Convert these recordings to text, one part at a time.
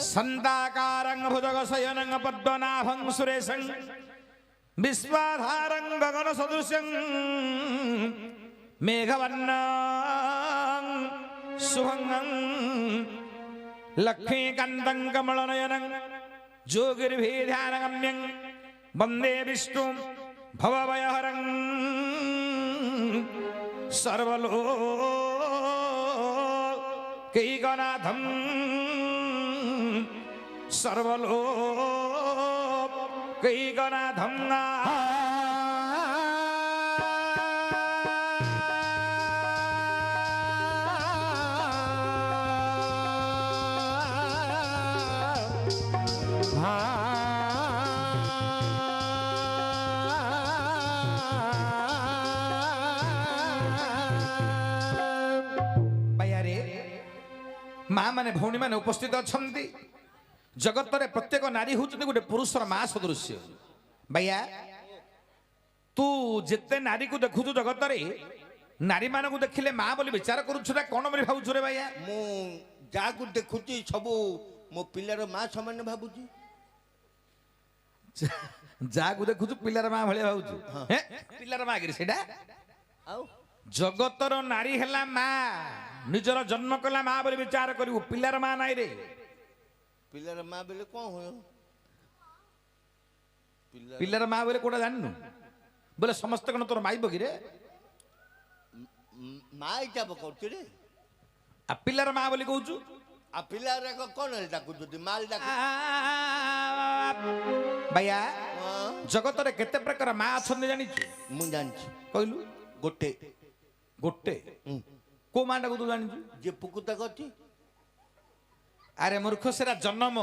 संताकारं भुजगशयनं पद्मनाभं सुरेशं विश्वाधारं गगनसदृशं मेघवर्णं शुभं लक्ष्मीकान्तं कमलनयनं जोगिर्भिर्ध्यानगम्यं वन्दे विष्णुं भवभयहरं सर्वलोकैकनाथं सर्वलोकैकनाथं माँ माने भौणी माने उपस्थित अच्छा जगत रे प्रत्येक नारी हूँ गोटे पुरुषर माँ सदृश भैया तू जिते नारी को देखु जगत रे नारी मान को देखिले माँ बोली विचार करुछुरा कौन बोली भावुछु रे भैया मु जा को देखुची सबु मो पिलार माँ समान भाबुची जा को देखुछु पिलार माँ भले भावुछु हैं पिलार माँ गिरी सेडा आउ जगतर नारी हैला माँ निजर जन्म कला माँ बोली विचार करू पिलार माँ नाई रे पिलार माँ बेले कौन हो पिलार माँ बोले कोड़ा जाननु बोले समस्त कौन तोर माई बगी रे माँ इटा बकौती रे आ पिलार माँ बोली कहूछु आ पिलार को कौन है डाकु जदी माल डाकु भैया जगत रे केते प्रकार माँ अछन जानि मु जानछि कहलु गोटे गोटे को माँ डाकु तू जानि जे पुकुता गति अरे मूर्ख सेरा जन्म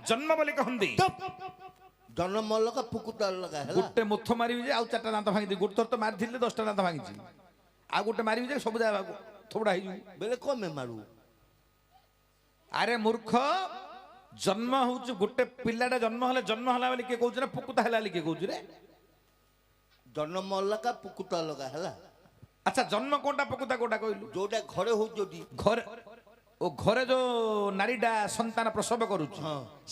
जन्म बोली कहंदी जन्म लगा पुकुता लगा है गोटे मुथ मारी जे आउ चारटा दांत भांगी दे गोटे थर तो मार थिले 10टा दांत भांगी छी आ गोटे मारी जे सब जा थोड़ा ही बेले को में मारू अरे मूर्ख जन्म होउछ गोटे पिल्लाडा जन्म हला बोली के कहउछ रे पुकुता हला के कहउछ रे जन्म लगा पुकुता लगा है अच्छा जन्म कोनटा पुकुता कोटा कहलु जोटा घरे हो जदी घरे ओ घरे जो नारीडा संतान प्रसव करूछ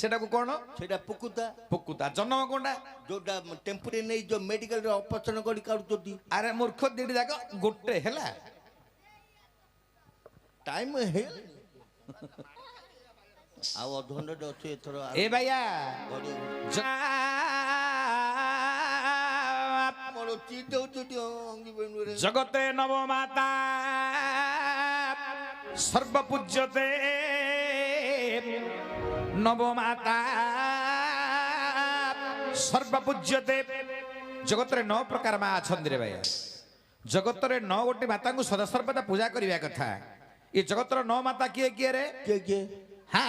सेटा को कोन सेटा पुकुता पुकुता जन्म कोनटा जोटा टेम्परेरी नै जो मेडिकल रे ऑपरेशन करी काढु जदी अरे मूर्ख दिडी जाक गोटे हला टाइम है आ अधघंटा अछि एथरो ए भैया मोर चितो चुटियो अंगी बेनु रे जगते नव माता सर्वपूज्यते नव माता सर्वपूज्यते जगत रे 9 प्रकार माँ अछंदी रे भैया जगत रे 9 गोटी माता को सदा सर्वदा पूजा करिया कथा ये जगत रे 9 माता किए किए रे के हाँ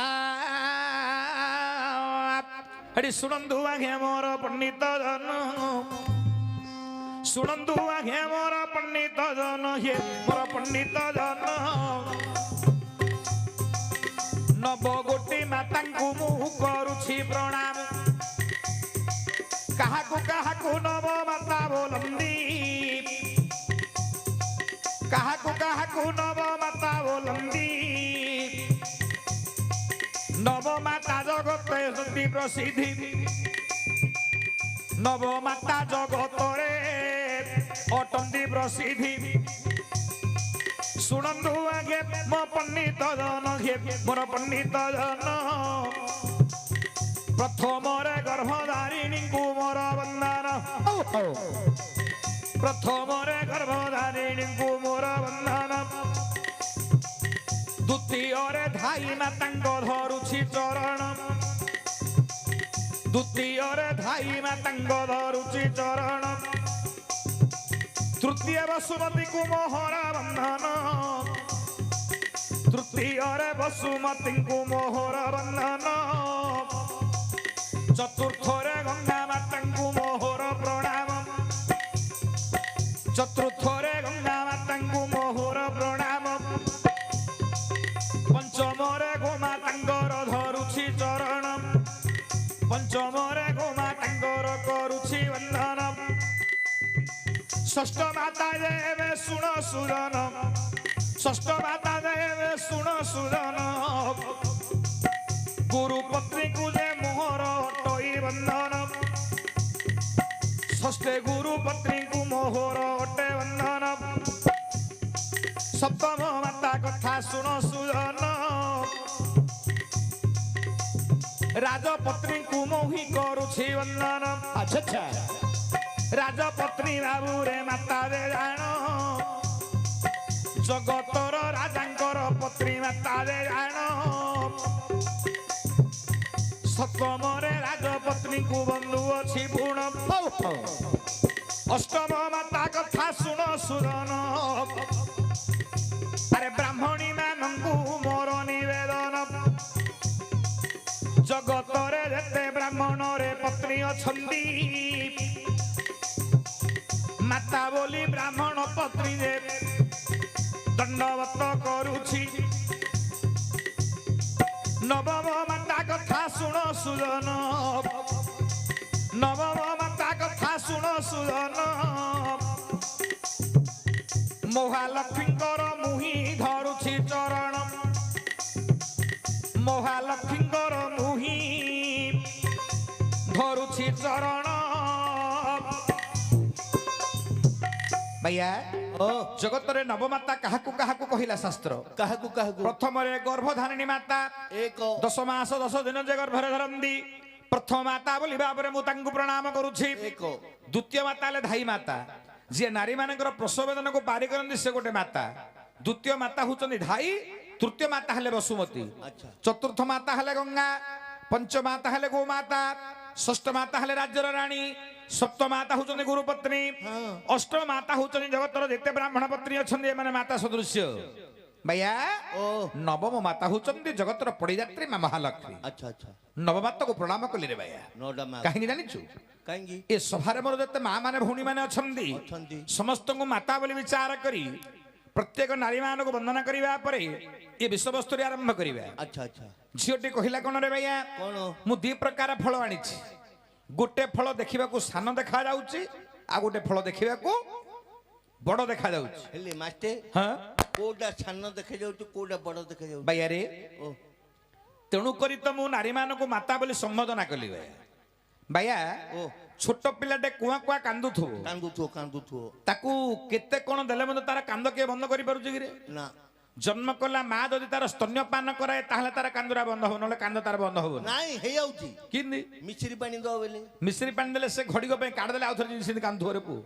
हरि सुनंदु आगे मोर पंडित जन सुनंदु आगे मोर पंडित जन हे मोर पंडित जन नव गोटी माता को मुह करुछि प्रणाम काहाकु नव माता बोलंदी काहाकु नव माता बोलंदी नव माता जगत सती प्रसिद्धि नव माता जगत रे अटंदी प्रसिद्धि सुनंदु आगे मो पंडित जन हे मोर पंडित जन प्रथम रे गर्भधारिणी को मोर वंदन प्रथम रे गर्भधारिणी को मोर वंदन द्वितीय रे धाई माता धरुछि चरण द्वितीय रे धाई माता धरुछि चरण तृतीय वसुमती को मोहर बंधन तृतीय रे वसुमती को मोहर बंधन चतुर्थ रे गंगा माता को मोहर प्रणाम चतुर्थ रे गंगा माता को मोहर प्रणाम पंचम रे गोमाता धरुछि चरण पंचम रे गोमाता करुछि वंदन षष्ठ माता देवे सुन सुजन षष्ठ माता देवे सुन सुजन गुरु ଷଷ୍ଠେ ଗୁରୁ ପତ୍ନୀଙ୍କୁ ମୋହର ଅଟେ ବନ୍ଧନ ସପ୍ତମ ମାତା କଥା ଶୁଣ ସୁଜନ ରାଜପତ୍ନୀଙ୍କୁ ମୋହି କରୁଛି ବନ୍ଧନ ଆଚ୍ଛା ରାଜପତ୍ନୀ ବାବୁରେ ମାତା ରେ ଜାଣ ଜଗତର ରାଜାଙ୍କର ପତ୍ନୀ ମାତା ରେ ଜାଣ ସପ୍ତମରେ ରାଜପତ୍ନୀଙ୍କୁ ବନ୍ଧୁ ଅଛି ପୁଣ ଅଷ୍ଟମ ମାତା କଥା ଶୁଣ ସୁଜନ ଆରେ ବ୍ରାହ୍ମଣୀ ମାନଙ୍କୁ ମୋର ନିବେଦନ ଜଗତରେ ଯେତେ ବ୍ରାହ୍ମଣରେ ପତ୍ନୀ ଅଛନ୍ତି ମାତା ବୋଲି ବ୍ରାହ୍ମଣ ପତ୍ନୀ ଯେ ଦଣ୍ଡବତ କରୁଛି ନବମ ମାତା କଥା ଶୁଣ ସୁଜନ ନବମ ମାତା କଥା ଶୁଣ ସୁଜନ ମହାଲକ୍ଷ୍ମୀଙ୍କର ମୁହିଁ ଧରୁଛି ଚରଣ ମହାଲକ୍ଷ୍ମୀଙ୍କର ମୁହିଁ ଧରୁଛି ଚରଣ ଭାଇଆ ଓ ଜଗତରେ ନବମାତା କାହାକୁ କାହାକୁ କହିଲା ଶାସ୍ତ୍ର କାହାକୁ କାହାକୁ ପ୍ରଥମରେ ଗର୍ଭଧାରିଣୀ ମାତା ଏକ 10 ମାସ 10 ଦିନ ଯେ ଗର୍ଭରେ ଧରନ୍ତି ପ୍ରଥମ ମାତା ବୋଲି ଭାବରେ ମୁଁ ତାଙ୍କୁ ପ୍ରଣାମ କରୁଛି ଏକ ଦ୍ୱିତୀୟ ମାତା ହେଲେ ଧାଇ ମାତା ଯିଏ ନାରୀ ମାନଙ୍କର ପ୍ରସବ ବେଦନାକୁ ପାରି କରନ୍ତି ସେ ଗୋଟେ ମାତା ଦ୍ୱିତୀୟ ମାତା ହଉଛନ୍ତି ଧାଇ ତୃତୀୟ ମାତା ହେଲେ ବସୁମତୀ ଆଚ୍ଛା ଚତୁର୍ଥ ମାତା ହେଲେ ଗଙ୍ଗା ପଞ୍ଚମ ମାତା ହେଲେ ଗୋମାତା ଷଷ୍ଠ ମାତା ହେଲେ ରାଜ୍ୟର ରାଣୀ ସପ୍ତମ ମାତା ହଉଛନ୍ତି ଗୁରୁପତ୍ନୀ ହଁ ଅଷ୍ଟମ ମାତା ହଉଛନ୍ତି ଜଗତର ଯେତେ ବ୍ରାହ୍ମଣ ପତ୍ନୀ ଅଛନ୍ତି ଏମାନେ ମାତା ସଦୃଶ୍ୟ ଭାଇଆ ଓ ନବମ ମାତା ହଉଛନ୍ତି ଜଗତର ପଡ଼ିଯାତ୍ରୀ ମା ମହାଲକ୍ଷ୍ମୀ ଆଚ୍ଛା ଆଚ୍ଛା ନବମାତାକୁ ପ୍ରଣାମ କଲି ରେ ଭାଇଆ ନଅଟା ମା କାହିଁକି ଜାଣିଛୁ କାହିଁକି ଏ ସଭାରେ ମୋର ଯେତେ ମା ମାନେ ଭଉଣୀ ମାନେ ଅଛନ୍ତି ଅଛନ୍ତି ସମସ୍ତଙ୍କୁ ମାତା ବୋଲି ବିଚାର କରି ପ୍ରତ୍ୟେକ ନାରୀ ମାନଙ୍କୁ ବନ୍ଦନା କରିବା ପରେ ଏ ବିଷୟବସ୍ତୁରେ ଆରମ୍ଭ କରିବା ଆଚ୍ଛା ଆଚ୍ଛା ଝିଅଟି କହିଲା କଣ ରେ ଭାଇଆ କଣ ମୁଁ ଦି ପ୍ରକାର ଫଳ ଆଣିଛି ଗୋଟେ ଫଳ ଦେଖିବାକୁ ସାନ ଦେଖାଯାଉଛି ଆଉ ଗୋଟେ ଫଳ ଦେଖିବାକୁ ବଡ ଦେଖାଯାଉଛି ହେଲେ ମାଷ୍ଟେ ହଁ କୋଉଟା ସାନ ଦେଖାଯାଉଛି କୋଉଟା ବଡ ଦେଖାଯାଉଛି ଭାଇଆରେ ଓ ତେଣୁ କରି ତ ମୁଁ ନାରୀ ମାନଙ୍କୁ ମାତା ବୋଲି ସମ୍ବୋଧନା କଲି ଭାଇଆ ଭାଇଆ ଓ ଛୋଟ ପିଲାଟେ କୁଆ କୁଆ କାନ୍ଦୁଥିବ କାନ୍ଦୁଥିବ ତାକୁ କେତେ କଣ ଦେଲେ ମଧ୍ୟ ତାର କାନ୍ଦ କିଏ ବନ୍ଦ କରିପାରୁଛି କିରେ ନା ଜନ୍ମ କଲା ମା ଯଦି ତାର ସ୍ତନ୍ୟପାନ କରାଏ ତାହେଲେ ତାର କାନ୍ଦୁରା ବନ୍ଦ ହବ ନହେଲେ କାନ୍ଦ ତାର ବନ୍ଦ ହବ ନାଇଁ ହେଇଯାଉଛି କିନ୍ତି ମିଶ୍ରି ପାଣି ଦବ ବେଲେ ମିଶ୍ରି ପାଣି ଦେଲେ ସେ ଘଡ଼ିକ ପାଇଁ କାଢି ଦେଲେ ଆଉଥରେ ସେମିତି କାନ୍ଦୁଥିବ ରେ ପୁଅ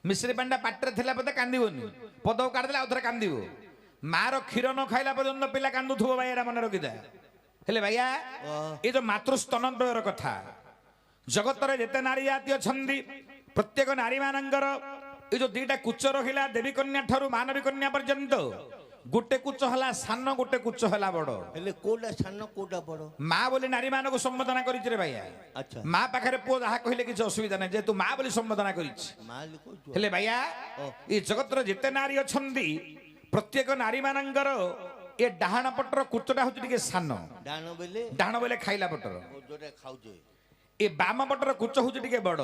ମିଶ୍ରି ପାଣିଟା ପାଟିରେ ଥିଲା ବୋଧେ କାନ୍ଦିବନି ପଦକୁ କାଢିଦେଲେ ଆଉଥରେ କାନ୍ଦିବ ମାର କ୍ଷୀର ନ ଖାଇଲା ପର୍ଯ୍ୟନ୍ତ ପିଲା କାନ୍ଦୁଥିବ ଭାଇଆ ମନେ ରଖିଥା ହେଲେ ଭାଇଆ ଏ ଯୋଉ ମାତୃସ୍ତନଦ୍ୱୟର କଥା ଜଗତରେ ଯେତେ ନାରୀ ଜାତି ଅଛନ୍ତି ପ୍ରତ୍ୟେକ ନାରୀ ମାନଙ୍କର ଏ ଯୋଉ ଦିଟା କୁଚ ରହିଲା ଦେବୀ କନ୍ୟା ଠାରୁ ମାନବୀ କନ୍ୟା ପର୍ଯ୍ୟନ୍ତ ଗୋଟେ କୁଚ ହେଲା ସାନ ଗୋଟେ କୁଚ ହେଲା ବଡ ହେଲେ କୋଉଟା ସାନ କୋଉଟା ବଡ ମା ବୋଲି ନାରୀ ମାନଙ୍କୁ ସମ୍ବୋଧନା କରିଛି ରେ ଭାଇଆ ଆଚ୍ଛା ମା ପାଖରେ ପୁଅ ଯାହା କହିଲେ କିଛି ଅସୁବିଧା ନାହିଁ ଯେହେତୁ ମା ବୋଲି ସମ୍ବୋଧନା କରିଛି ମାଲି କହୁଛୁ ହେଲେ ଭାଇଆ ଓ। ଏ ଜଗତର ଯେତେ ନାରୀ ଅଛନ୍ତି ପ୍ରତ୍ୟେକ ନାରୀ ମାନଙ୍କର ଏ ଡାହାଣ ପଟର କୁଚଟା ହଉଛି ଟିକେ ସାନ ଡାଣ ବେଲେ ଡାହାଣ ବୋଲେ ଖାଇଲା ପଟର ଓ ଯୋଉଟା ଖାଉଛେ ଏ ବାମ ପଟର କୁଚ ହଉଛି ଟିକେ ବଡ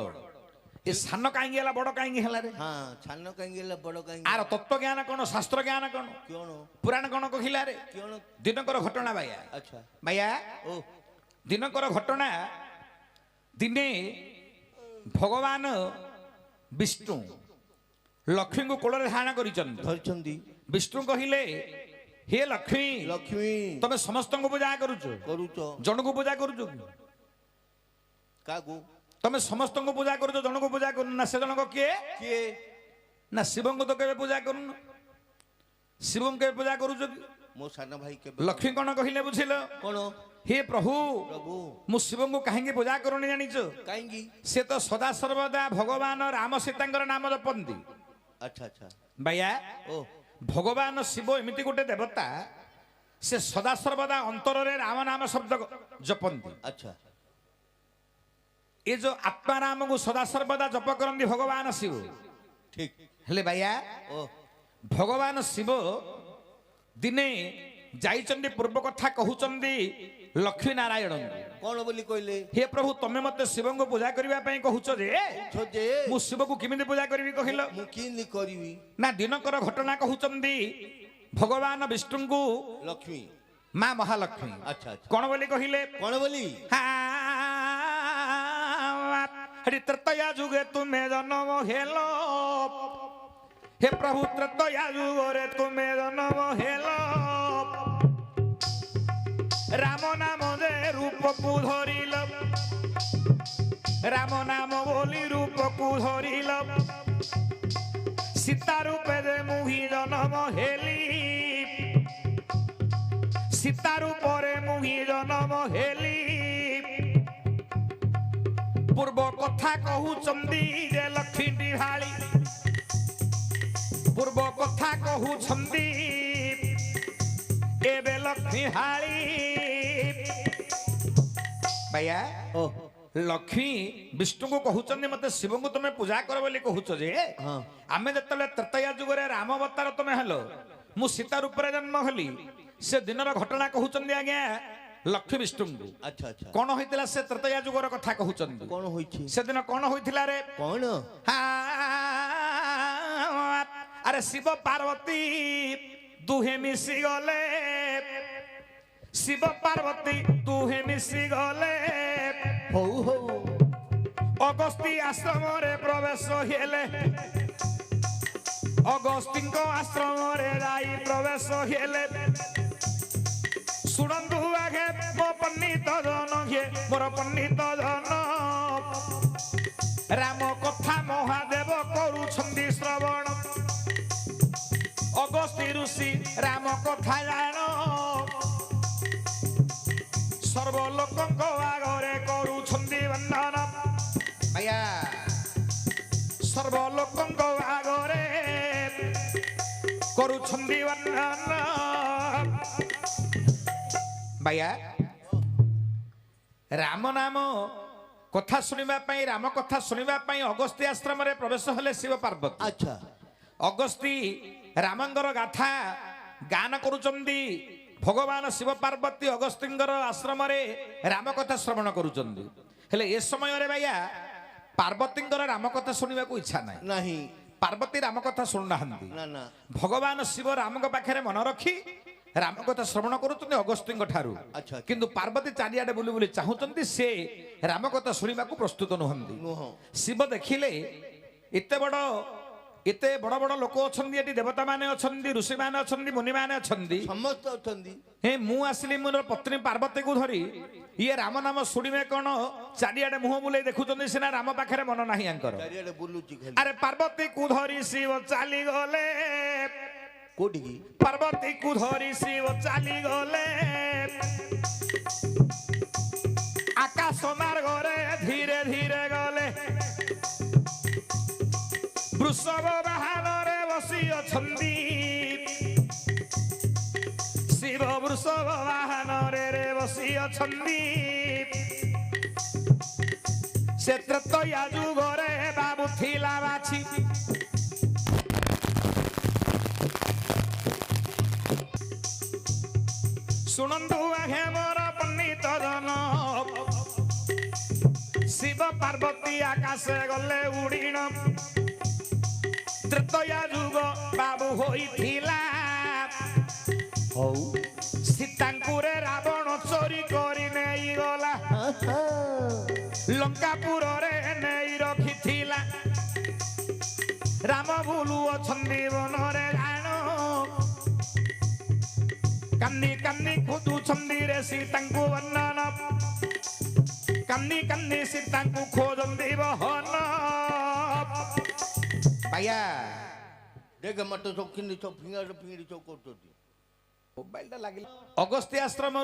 ଏ ସାନ କାହିଁକି ହେଲା ବଡ କାହିଁକି ହେଲା ରେ ହଁ ସାନ କାହିଁକି ହେଲା ବଡ କାହିଁକି ଆର ତତ୍ତ୍ୱ ଜ୍ଞାନ କଣ ଶାସ୍ତ୍ର ଜ୍ଞାନ କଣ କିଅଣ ପୁରାଣ କଣ କହିଲା ରେ କିଅଣ ଦିନକର ଘଟଣା ଭାଇଆ ଆଚ୍ଛା ଭାଇଆ ଓ ଦିନକର ଘଟଣା ଦିନେ ଭଗବାନ ବିଷ୍ଣୁ ଲକ୍ଷ୍ମୀଙ୍କୁ କୋଳରେ ଧାରଣ କରିଛନ୍ତି ଧରିଛନ୍ତି ବିଷ୍ଣୁ କହିଲେ ହେ ଲକ୍ଷ୍ମୀ ଲକ୍ଷ୍ମୀ ତମେ ସମସ୍ତଙ୍କୁ ପୂଜା କରୁଛ କରୁଛ ଜଣକୁ ପୂଜା କରୁଛ କାକୁ ତମେ ସମସ୍ତଙ୍କୁ ପୂଜା କରୁଛ ଜଣକୁ ପୂଜା କରୁନ ନା ସେ ଜଣକ କିଏ କିଏ ନା ଶିବଙ୍କୁ ତ କେବେ ପୂଜା କରୁନ ଶିବଙ୍କୁ କେବେ ପୂଜା କରୁଛ କି ମୋ ସାନ ଭାଇ କେବେ ଲକ୍ଷ୍ମୀ କଣ କହିଲେ ବୁଝିଲ କଣ ହେ ପ୍ରଭୁ ପ୍ରଭୁ ମୁଁ ଶିବଙ୍କୁ କାହିଁକି ପୂଜା କରୁନି ଜାଣିଛ କାହିଁକି ସେ ତ ସଦା ସର୍ବଦା ଭଗବାନ ରାମ ସୀତାଙ୍କର ନାମ ଜପନ୍ତି ଆଚ୍ଛା ଆଚ୍ଛା ଭାଇଆ ଓ ଭଗବାନ ଶିବ ଏମିତି ଗୋଟେ ଦେବତା ସେ ସଦା ସର୍ବଦା ଅନ୍ତରରେ ରାମ ନାମ ଶବ୍ଦ ଜପନ୍ତି ଆଚ୍ଛା ଏ ଯୋଉ ଆତ୍ମାରାମକୁ ସଦା ସର୍ବଦା ଜପ କରନ୍ତି ଭଗବାନ ଶିବ ଠିକ ହେଲେ ଭାଇଆ ଓ ଭଗବାନ ଶିବ ଦିନେ ଯାଇଛନ୍ତି ପୂର୍ବ କଥା କହୁଛନ୍ତି ଲକ୍ଷ୍ମୀ ନାରାୟଣଙ୍କୁ କଣ ବୋଲି କହିଲେ ହେ ପ୍ରଭୁ ତମେ ମତେ ଶିବଙ୍କୁ ପୂଜା କରିବା ପାଇଁ କହୁଛ ଯେ ଯେ ମୁଁ ଶିବକୁ କେମିତି ପୂଜା କରିବି କହିଲ ମୁଁ କିନ୍ତି କରିବି ନା ଦିନକର ଘଟଣା କହୁଛନ୍ତି ଭଗବାନ ବିଷ୍ଣୁଙ୍କୁ ଲକ୍ଷ୍ମୀ ମା ମହାଲକ୍ଷ୍ମୀ ଆଚ୍ଛା ଆଚ୍ଛା କଣ ବୋଲି କହିଲେ କଣ ବୋଲି हरि त्रतया जुगे तुम्हें जन्म हेलो हे प्रभु त्रतया जुगरे तुम्हें जन्म हेलो राम नाम जे रूप को धरिल राम नाम बोली रूप को धरिल सीता रूपे जे मुही जन्म हेली सीता रूपरे मुही जन्म हेली पूर्व कथा कहूचंदी जे लक्ष्मी बिहाली पूर्व कथा कहूचंदी एबे लक्ष्मी हाली भैया ओ लक्ष्मी विष्णु को कहूचंदी मते शिव को तुम पूजा कर बोली कहूच जे हाँ। आमे जतले त्रेतया जुगरे राम अवतार तुम हेलो मु सीता रूपरे जन्म हली से दिनर घटना कहूचंदी आज्ञा लक्ष्मी विष्णु अच्छा अच्छा कौन होइतिला से त्रेतया जुगर कथा कहूचंदी कौन होइछि से दिन कौन होइतिला रे कौन हाँ, अरे शिव पार्वती दुहे मिसी गले शिव पार्वती दुहे मिसी गले हौ हौ अगस्ती आश्रम रे प्रवेश हेले अगस्ती आश्रम रे जाई प्रवेश हेले सुनंदु आगे मो पंडित जन हे मोर पंडित जन राम कथा महादेव करूछंदी श्रवण अगस्ती ऋषि राम कथा जान सर्व लोकंक आगरे करूछंदी वंदन भैया सर्व लोकंक आगरे करूछंदी वंदन भैया राम नाम कथा सुनिबा पई राम कथा सुनिबा पई अगस्ती आश्रम रे प्रवेश हले शिव पार्वती अच्छा अगस्ती रामंगर गाथा गान करूचंदी भगवान शिव पार्वती अगस्तींगर आश्रम रे राम कथा श्रवण करूचंदी हेले ए समय रे भैया पार्वतींगर राम कथा सुनिबा को इच्छा नाही नहीं पार्वती राम कथा सुननाहंदी ना ना भगवान शिव राम पाखे मन रखी राम कथा श्रवण करुचंदी अगस्ती ठारू अच्छा। किंतु पार्वती चारिआडे बुली बुली चाहुचंदी से राम कथा शुणा प्रस्तुत नुहंती नुह शिव देखिले एते बड़ बड़ लोक अछंदी एटी देवता माने अछंदी ऋषि माने अछंदी मुनि माने अछंदी समस्त अछंदी हे मु आसली मोर पत्नी पार्वती को धरी ये राम नाम शुणिमे कौन चारिआडे मुह बुले देखुचंदी सिना राम पाखरे मन नाही आंकर चारिआडे बुलुची खाली अरे पार्वती को धरी शिव चाली गले कोठी की पार्वती को धरी शिव चाली गले आकाश मार्गरे धीरे धीरे गले वृषभ वाहନରେ बसी अछंदी शिव वृषभ वाहନରେ बसी अछंदी से त्रतया जुगरे बाबू थिला बाछी सुनंदु आगे मोर पंडित जन शिव पार्वती आकाशे गले उड़ीण त्रेतया जुग बाबू होइथिला हौ सीतांकुरे रावण चोरी करी नेई गला लंकापुर रे नेई रखिथिला राम बुलु अछंदी वनरे जानो कन्नी कन्नी खोजुछंदी रे सीतांकु वन्नन कन्नी कन्नी सीतांकु खोजंदी बहन भैया देख मत चौकिनी चौ फिंगड़ी चौ करतोती मोबाइल लागिला अगस्ती आश्रम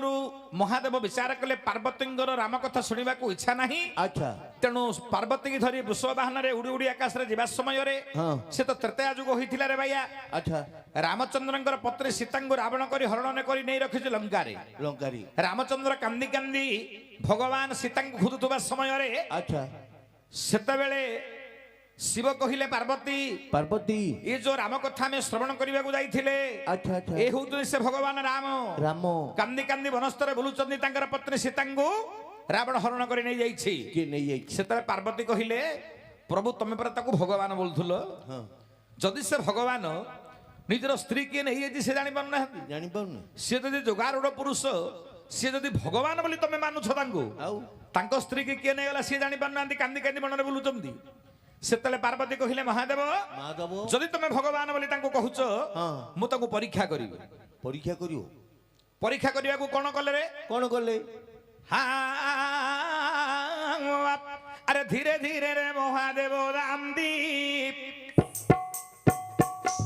महादेव विचार कले पार्वतींगर राम कथा शुणा को इच्छा नहीं अच्छा तेणु पार्वती की धरी वृषभ वाहन रे उड़ी उड़ी आकाश रे जीवा समय रे हाँ। से तो त्रेतया जुग होइथिला रे भैया अच्छा रामचंद्रंकर पत्नी सीतांगु रावण करी हरण करी नहीं रखिछ लंका रे लंकारी रामचंद्र कांदी कांदी भगवान सीतांगु खोजुथबा समय रे अच्छा सेते बेले शिव कहिले पार्वती पार्वती ये जो राम कथा में श्रवण करने को जाइथिले अच्छा अच्छा ए होतु से भगवान राम राम कांदी कांदी वनस्तर बुलुचंदी तांकर पत्नी सीतांगु रावण हरण करी नहीं जाइछि के नहीं जाई सेतरे पार्वती कहिले प्रभु तमे पर ताकू भगवान बोलथुलो हां जदि से भगवान निजर स्त्री के नहीं जाइछि से जानि पार ना जानि पाउनु से जदि जोगारूढ़ पुरुष से जदि भगवान बोली तमे मानुछ तांगु आउ ତାଙ୍କ ସ୍ତ୍ରୀ କି କିଏ ନେଇଗଲା ସିଏ ଜାଣି ପାରୁନାହାନ୍ତି, କାନ୍ଦି କାନ୍ଦି ମନରେ ବୁଲୁଛନ୍ତି। ସେତେବେଳେ ପାର୍ବତୀ କହିଲେ ମହାଦେବ ମାଧବ ଯଦି ତମେ ଭଗବାନ ବୋଲି ତାଙ୍କୁ କହୁଛ ହଁ ମୁଁ ତାଙ୍କୁ ପରୀକ୍ଷା କରିବି। ପରୀକ୍ଷା କରିବ? ପରୀକ୍ଷା କରିବାକୁ କଣ କଲେ ରେ? କଣ କଲେ? আরে ধীরে ধীরে রে মহাদেব রামদীপ,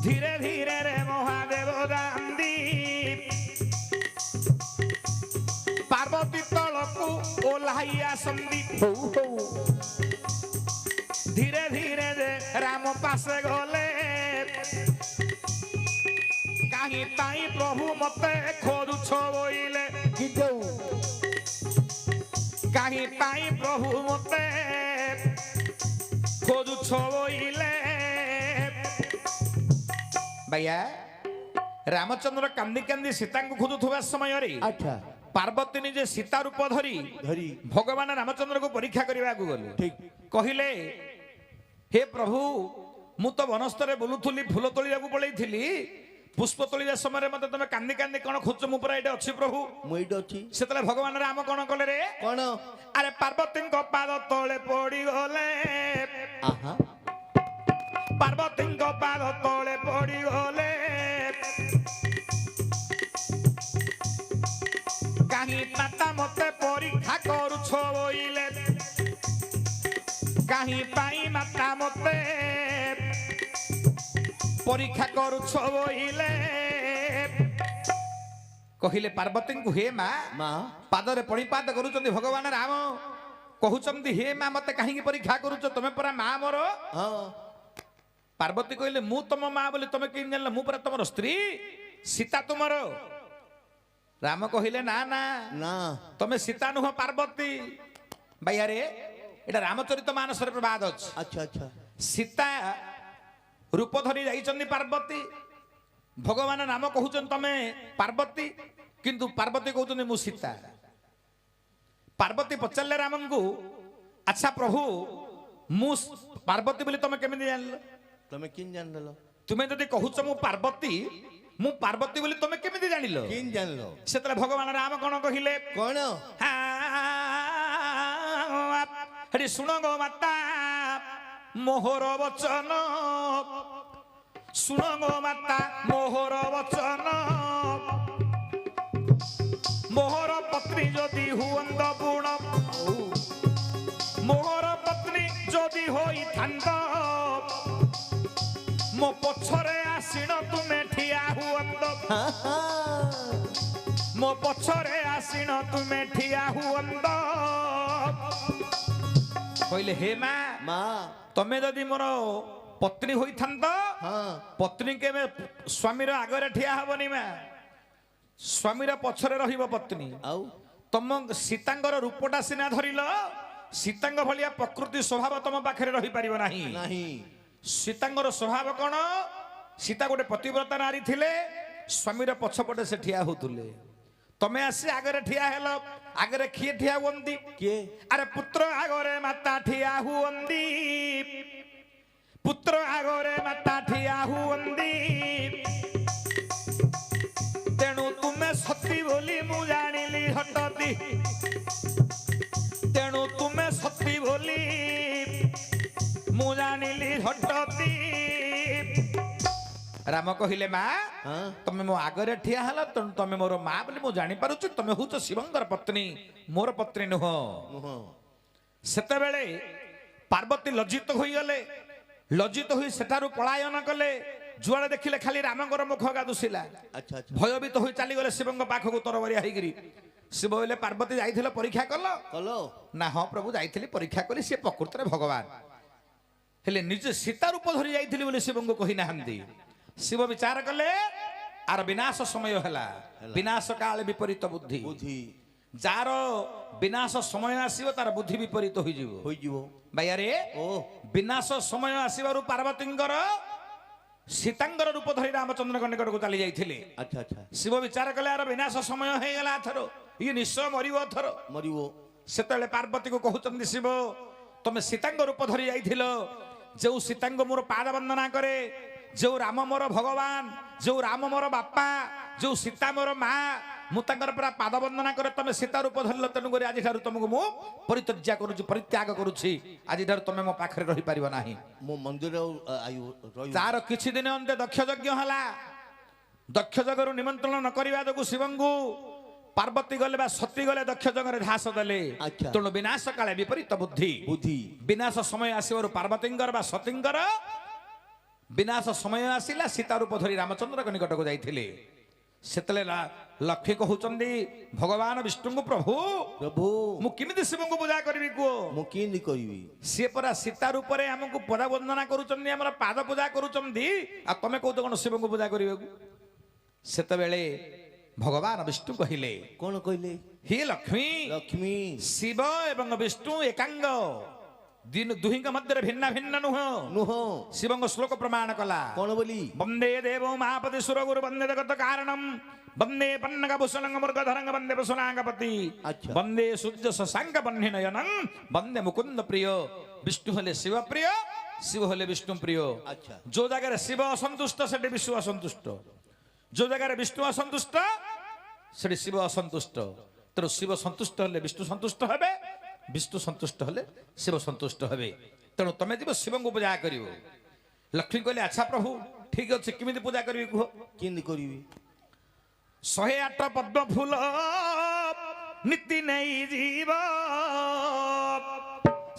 ধীরে ধীরে রে মহাদেব রামদীপ পার্বতী তলকু ওলাইয়া সন্দীপ। ধীরে ধীরে রে রাম পাশে গলে কাহি তাই প্রভু মতে খোঁজুছ বইলে, কাহি তাই প্রভু মতে খোঁজুছ বইলে। ভাইয়া রামচন্দ্র কান্দি কান্দি সীতাଙ୍କୁ খোঁজুଥିବା ସମୟରେ আচ্ছা ପାର୍ବତୀ ନିଜେ ସୀତା ରୂପ ଧରି ଧରି ଭଗବାନ ରାମଚନ୍ଦ୍ରକୁ ପରୀକ୍ଷା କରିବାକୁ ଗଲେ। ଠିକ କହିଲେ ହେ ପ୍ରଭୁ ମୁଁ ତ ବନସ୍ତରେ ବୁଲୁଥିଲି, ଫୁଲ ତୋଳିବାକୁ ପଳେଇଥିଲି, ପୁଷ୍ପ ତୋଳିବା ସମୟରେ ମତେ ତମେ କାନ୍ଦି କାନ୍ଦି କଣ ଖୋଜୁଛ? ମୁଁ ପୁରା ଏଇଠି ଅଛି ପ୍ରଭୁ। ମୁଁ ଏଇଠି ଅଛି। ସେତେବେଳେ ଭଗବାନ ରାମ କଣ କଲେ ରେ? କଣ? ଆରେ ପାର୍ବତୀଙ୍କ ପାଦ ତଳେ ପଡିଗଲେ, ଆହା ପାର୍ବତୀଙ୍କ ପାଦ ତଳେ ପଡିଗଲେ, କାହିଁ ମାତା ମତେ ପରୀକ୍ଷା କରୁଛ ବୋଇଲେ, କାହିଁ ପାଇଁ ମାତା ମତେ ପରୀକ୍ଷା କରୁଛ ବୋଇଲେ। କହିଲେ ପାର୍ବତୀଙ୍କୁ ହେ ମା, ମା ପାଦରେ ପଣିପାତ କରୁଛନ୍ତି ଭଗବାନ ରାମ, କହୁଛନ୍ତି ହେ ମା ମତେ କାହିଁକି ପରୀକ୍ଷା କରୁଛ? ତମେ ପରା ମା ମୋର। ହଁ ପାର୍ବତୀ କହିଲେ ମୁଁ ତମ ମା ବୋଲି ତମେ କେମିତି ଜାଣିଲ? ମୁଁ ପରା ତମର ସ୍ତ୍ରୀ, ସୀତା ତୁମର। ରାମ କହିଲେ ନା ନା ନା ତମେ ସୀତା ନୁହଁ ପାର୍ବତୀ। ଭାଇଆରେ ଏଟା ରାମଚରିତ ମାନସରେ ପ୍ରବାଦ ଅଛି। ଆଚ୍ଛା ଆଚ୍ଛା ସୀତା ରୂପ ଧରି ଯାଇଛନ୍ତି ପାର୍ବତୀ, ଭଗବାନ ନାମ କହୁଛନ୍ତି ତମେ ପାର୍ବତୀ, କିନ୍ତୁ ପାର୍ବତୀ କହୁଛନ୍ତି ମୁଁ ସୀତା। ପାର୍ବତୀ ପଚାରିଲେ ରାମଙ୍କୁ ଆଚ୍ଛା ପ୍ରଭୁ ମୁଁ ପାର୍ବତୀ ବୋଲି ତମେ କେମିତି ଜାଣିଲ? ତମେ କିନ୍ ଜାଣିଦେଲ? ତୁମେ ଯଦି କହୁଛ ମୁଁ ପାର୍ବତୀ, ମୁଁ ପାର୍ବତୀ ବୋଲି ତମେ କେମିତି ଜାଣିଲ? କିନ୍ ଜାଣିଲ? ସେତେବେଳେ ଭଗବାନ ରାମ କଣ କହିଲେ? କଣ? ହେଠି ଶୁଣ ଗୋ ମାତା ମୋହର ବଚନ, ଶୁଣ ଗୋ ମାତା ମୋହର ବଚନ, ମୋହର ପତ୍ନୀ ଯଦି ହୁଅନ୍ତ ବୁଣ, ମୋହର ପତ୍ନୀ ଯଦି ହୋଇଥାନ୍ତ, ମୋ ପଛରେ ଆସିଣ ତୁମେ ଠିଆ ହୁଅନ୍ତ, ମୋ ପଛରେ ଆସିଣ ତୁମେ ଠିଆ ହୁଅନ୍ତ। କହିଲେ ହେ ମା, ମା ତମେ ଯଦି ମୋର ପତ୍ନୀ ହୋଇଥାନ୍ତ, ହଁ ପତ୍ନୀ କେବେ ସ୍ୱାମୀର ଆଗରେ ଠିଆ ହବନି ମା, ସ୍ୱାମୀର ପଛରେ ରହିବ ପତ୍ନୀ। ଆଉ ତମ ସୀତାଙ୍କର ରୂପଟା ସିନା ଧରିଲ, ସୀତାଙ୍କ ଭଳିଆ ପ୍ରକୃତି ସ୍ୱଭାବ ତମ ପାଖରେ ରହିପାରିବ ନାହିଁ। ନାହିଁ। ସୀତାଙ୍କର ସ୍ୱଭାବ କଣ? ସୀତା ଗୋଟେ ପତିବ୍ରତା ନାରୀ ଥିଲେ, ସ୍ୱାମୀର ପଛପଟେ ସେ ଠିଆ ହଉଥିଲେ। ତମେ ଆସି ଆଗରେ ଠିଆ ହେଲ, ଆଗରେ କିଏ ଠିଆ ହୁଅନ୍ତି? କିଏ? ଆରେ ପୁତ୍ର ଆଗରେ ମାତା ଠିଆ ହୁଅନ୍ତି, ପୁତ୍ର ଆଗରେ ମାତା ଠିଆ ହୁଅନ୍ତି। ତେଣୁ ତୁମେ ସତୀ ବୋଲି ମୁଁ ଜାଣିଲି ହଠତି, ତେଣୁ ତୁମେ ସତୀ ବୋଲି ମୁଁ ଜାଣିଲି ହଠତି। ରାମ କହିଲେ ମା ତମେ ମୋ ଆଗରେ ଠିଆ ହେଲ, ତେଣୁ ତମେ ମୋର ମା ବୋଲି ମୁଁ ଜାଣିପାରୁଛି, ତମେ ହଉଛ ଶିବଙ୍କର ପତ୍ନୀ, ମୋର ପତ୍ନୀ ନୁହଁ। ସେତେବେଳେ ପାର୍ବତୀ ଲଜ୍ଜିତ ହୋଇଗଲେ, ଲଜ୍ଜିତ ହୋଇ ସେଠାରୁ ପଳାୟନ କଲେ। ଯୁଆଡେ ଦେଖିଲେ ଖାଲି ରାମଙ୍କର ମୁଖ ଗା ଦୁସିଲା। ଆଚ୍ଛା ଆଚ୍ଛା ଭୟଭୀତ ହୋଇ ଚାଲିଗଲେ ଶିବଙ୍କ ପାଖକୁ ତରବାରିଆ ହେଇକିରି। ଶିବ କହିଲେ ପାର୍ବତୀ ଯାଇଥିଲ ପରୀକ୍ଷା କଲ? କଲ? ନା ହଁ ପ୍ରଭୁ ଯାଇଥିଲି ପରୀକ୍ଷା କରି, ସିଏ ପ୍ରକୃତରେ ଭଗବାନ, ହେଲେ ନିଜେ ସୀତା ରୂପ ଧରି ଯାଇଥିଲି ବୋଲି ଶିବଙ୍କୁ କହିନାହାନ୍ତି। ଶିବ ବିଚାର କଲେ, ଆର ବିନାଶ ସମୟ ହେଲା, ବିନାଶ କାଳେ ବିପରୀତ ବୁଦ୍ଧି। ବୁଦ୍ଧି ଯାର ବିନାଶ ସମୟ ଆସିବ ତାର ବୁଦ୍ଧି ବିପରୀତ ହୋଇଯିବ। ହୋଇଯିବ। ଭାଇଆରେ ଓ ବିନାଶ ସମୟ ଆସିବାରୁ ପାର୍ବତୀଙ୍କର ସୀତାଙ୍କର ରୂପ ଧରି ରାମଚନ୍ଦ୍ରଙ୍କ ନିକଟକୁ ଚାଲି ଯାଇଥିଲେ। ଆଚ୍ଛା ଆଚ୍ଛା ଶିବ ବିଚାର କଲେ, ଆର ବିନାଶ ସମୟ ହେଇଗଲା, ଏଥର ଇଏ ନିଶ୍ଚୟ ମରିବ ଏଥର। ମରିବ। ସେତେବେଳେ ପାର୍ବତୀକୁ କହୁଛନ୍ତି ଶିବ, ତମେ ସୀତାଙ୍କ ରୂପ ଧରି ଯାଇଥିଲ, ଯେଉଁ ସୀତାଙ୍କ ମୋର ପାଦ ବନ୍ଦନା କରେ, ଯେଉଁ ରାମ ମୋର ଭଗବାନ, ଯେଉଁ ରାମ ମୋର ବାପା, ଯେଉଁ ସୀତା ମୋର ମା, ମୁଁ ତାଙ୍କର ପୁରା ପାଦ ବନ୍ଦନା କରେ ତମେ ସୀତା ରୂପ ଧରିଲ ତେଣୁକରି ଆଜିଠାରୁ ତମକୁ ମୁଁ ପରିତ୍ୟାଗ କରୁଛି ପରିତ୍ୟାଗ କରୁଛି ଆଜିଠାରୁ ତମେ ମୋ ପାଖରେ ରହିପାରିବ ନାହିଁ ମୋ ମନ୍ଦିର ତାର କିଛି ଦିନ ଅନ୍ତେ ଦକ୍ଷ ଯଜ୍ଞ ହେଲା ଦକ୍ଷ ଯଜ୍ଞରୁ ନିମନ୍ତ୍ରଣ ନ କରିବା ଯୋଗୁଁ ଶିବଙ୍କୁ ପାର୍ବତୀ ଗଲେ ବା ସତୀ ଗଲେ ଦକ୍ଷ ଯଜ୍ଞରେ ଧାସ ଦେଲେ ଆଚ୍ଛା। ତେଣୁ ବିନାଶ କାଳେ ବିପରୀତ ବୁଦ୍ଧି ବୁଦ୍ଧି ବିନାଶ ସମୟ ଆସିବାରୁ ପାର୍ବତୀଙ୍କର ବା ସତୀଙ୍କର ବିନାଶ ସମୟ ଆସିଲା ସୀତା ରୂପ ଧରି ରାମଚନ୍ଦ୍ରଙ୍କ ନିକଟକୁ ଯାଇଥିଲେ ସେତେବେଳେ ଲକ୍ଷ୍ମୀ କହୁଛନ୍ତି ଭଗବାନ ବିଷ୍ଣୁଙ୍କୁ ପ୍ରଭୁ ପ୍ରଭୁ ମୁଁ କେମିତି ଶିବଙ୍କୁ ପୂଜା କରିବି କୁହ ମୁଁ କେମିତି କରିବି ସିଏ ପରା ସୀତା ରୂପରେ ଆମକୁ ପଦ ବନ୍ଦନା କରୁଛନ୍ତି ଆମର ପାଦ ପୂଜା କରୁଛନ୍ତି ଆଉ ତମେ କହୁଛ କଣ ଶିବଙ୍କୁ ପୂଜା କରିବାକୁ ସେତେବେଳେ ଭଗବାନ ବିଷ୍ଣୁ କହିଲେ କଣ କହିଲେ ହେ ଲକ୍ଷ୍ମୀ ଲକ୍ଷ୍ମୀ ଶିବ ଏବଂ ବିଷ୍ଣୁ ଏକାଙ୍ଗ ଦୁହିଁଙ୍କ ମଧ୍ୟରେ ଭିନ୍ନ ଭିନ୍ନ ନୁହଁ ନୁହଁ ଶିବଙ୍କ ଶ୍ଲୋକ ପ୍ରମାଣ କଲା କଣ ବୋଲି ବନ୍ଦେ ଦେବ ମହାପତି ସୁରଗୁରୁ ବନ୍ଦେ ଜଗତ କାରଣମ୍ ବନ୍ଦେ ପନ୍ନଗ ଭୂଷଣଙ୍ଗ ମୃଗଧରଙ୍ଗ ବନ୍ଦେ ଭୂଷଣାଙ୍ଗପତି ଆଚ୍ଛା। ବନ୍ଦେ ସୂର୍ଯ୍ୟ ଶଶାଙ୍କ ବହ୍ନି ନୟନଂ ବନ୍ଦେ ମୁକୁନ୍ଦ ପ୍ରିୟ ବିଷ୍ଣୁ ହେଲେ ଶିବ ପ୍ରିୟ ଶିବ ହେଲେ ବିଷ୍ଣୁ ପ୍ରିୟ ଆଚ୍ଛା। ଯୋଉ ଜାଗାରେ ଶିବ ଅସନ୍ତୁଷ୍ଟ ସେଠି ବିଷ୍ଣୁ ଅସନ୍ତୁଷ୍ଟ ଯୋଉ ଜାଗାରେ ବିଷ୍ଣୁ ଅସନ୍ତୁଷ୍ଟ ସେଠି ଶିବ ଅସନ୍ତୁଷ୍ଟ ତେଣୁ ଶିବ ସନ୍ତୁଷ୍ଟ ହେଲେ ବିଷ୍ଣୁ ସନ୍ତୁଷ୍ଟ ହେବେ ବିଷ୍ଣୁ ସନ୍ତୁଷ୍ଟ ହେଲେ ଶିବ ସନ୍ତୁଷ୍ଟ ହେବେ ତେଣୁ ତମେ ଯିବ ଶିବଙ୍କୁ ପୂଜା କରିବ ଲକ୍ଷ୍ମୀ କହିଲେ ଆଚ୍ଛା ପ୍ରଭୁ ଠିକ ଅଛି କେମିତି ପୂଜା କରିବି କୁହ କେମିତି କରିବି 108 ପଦ୍ମ ଫୁଲ ନୀତି ନେଇ ଯିବ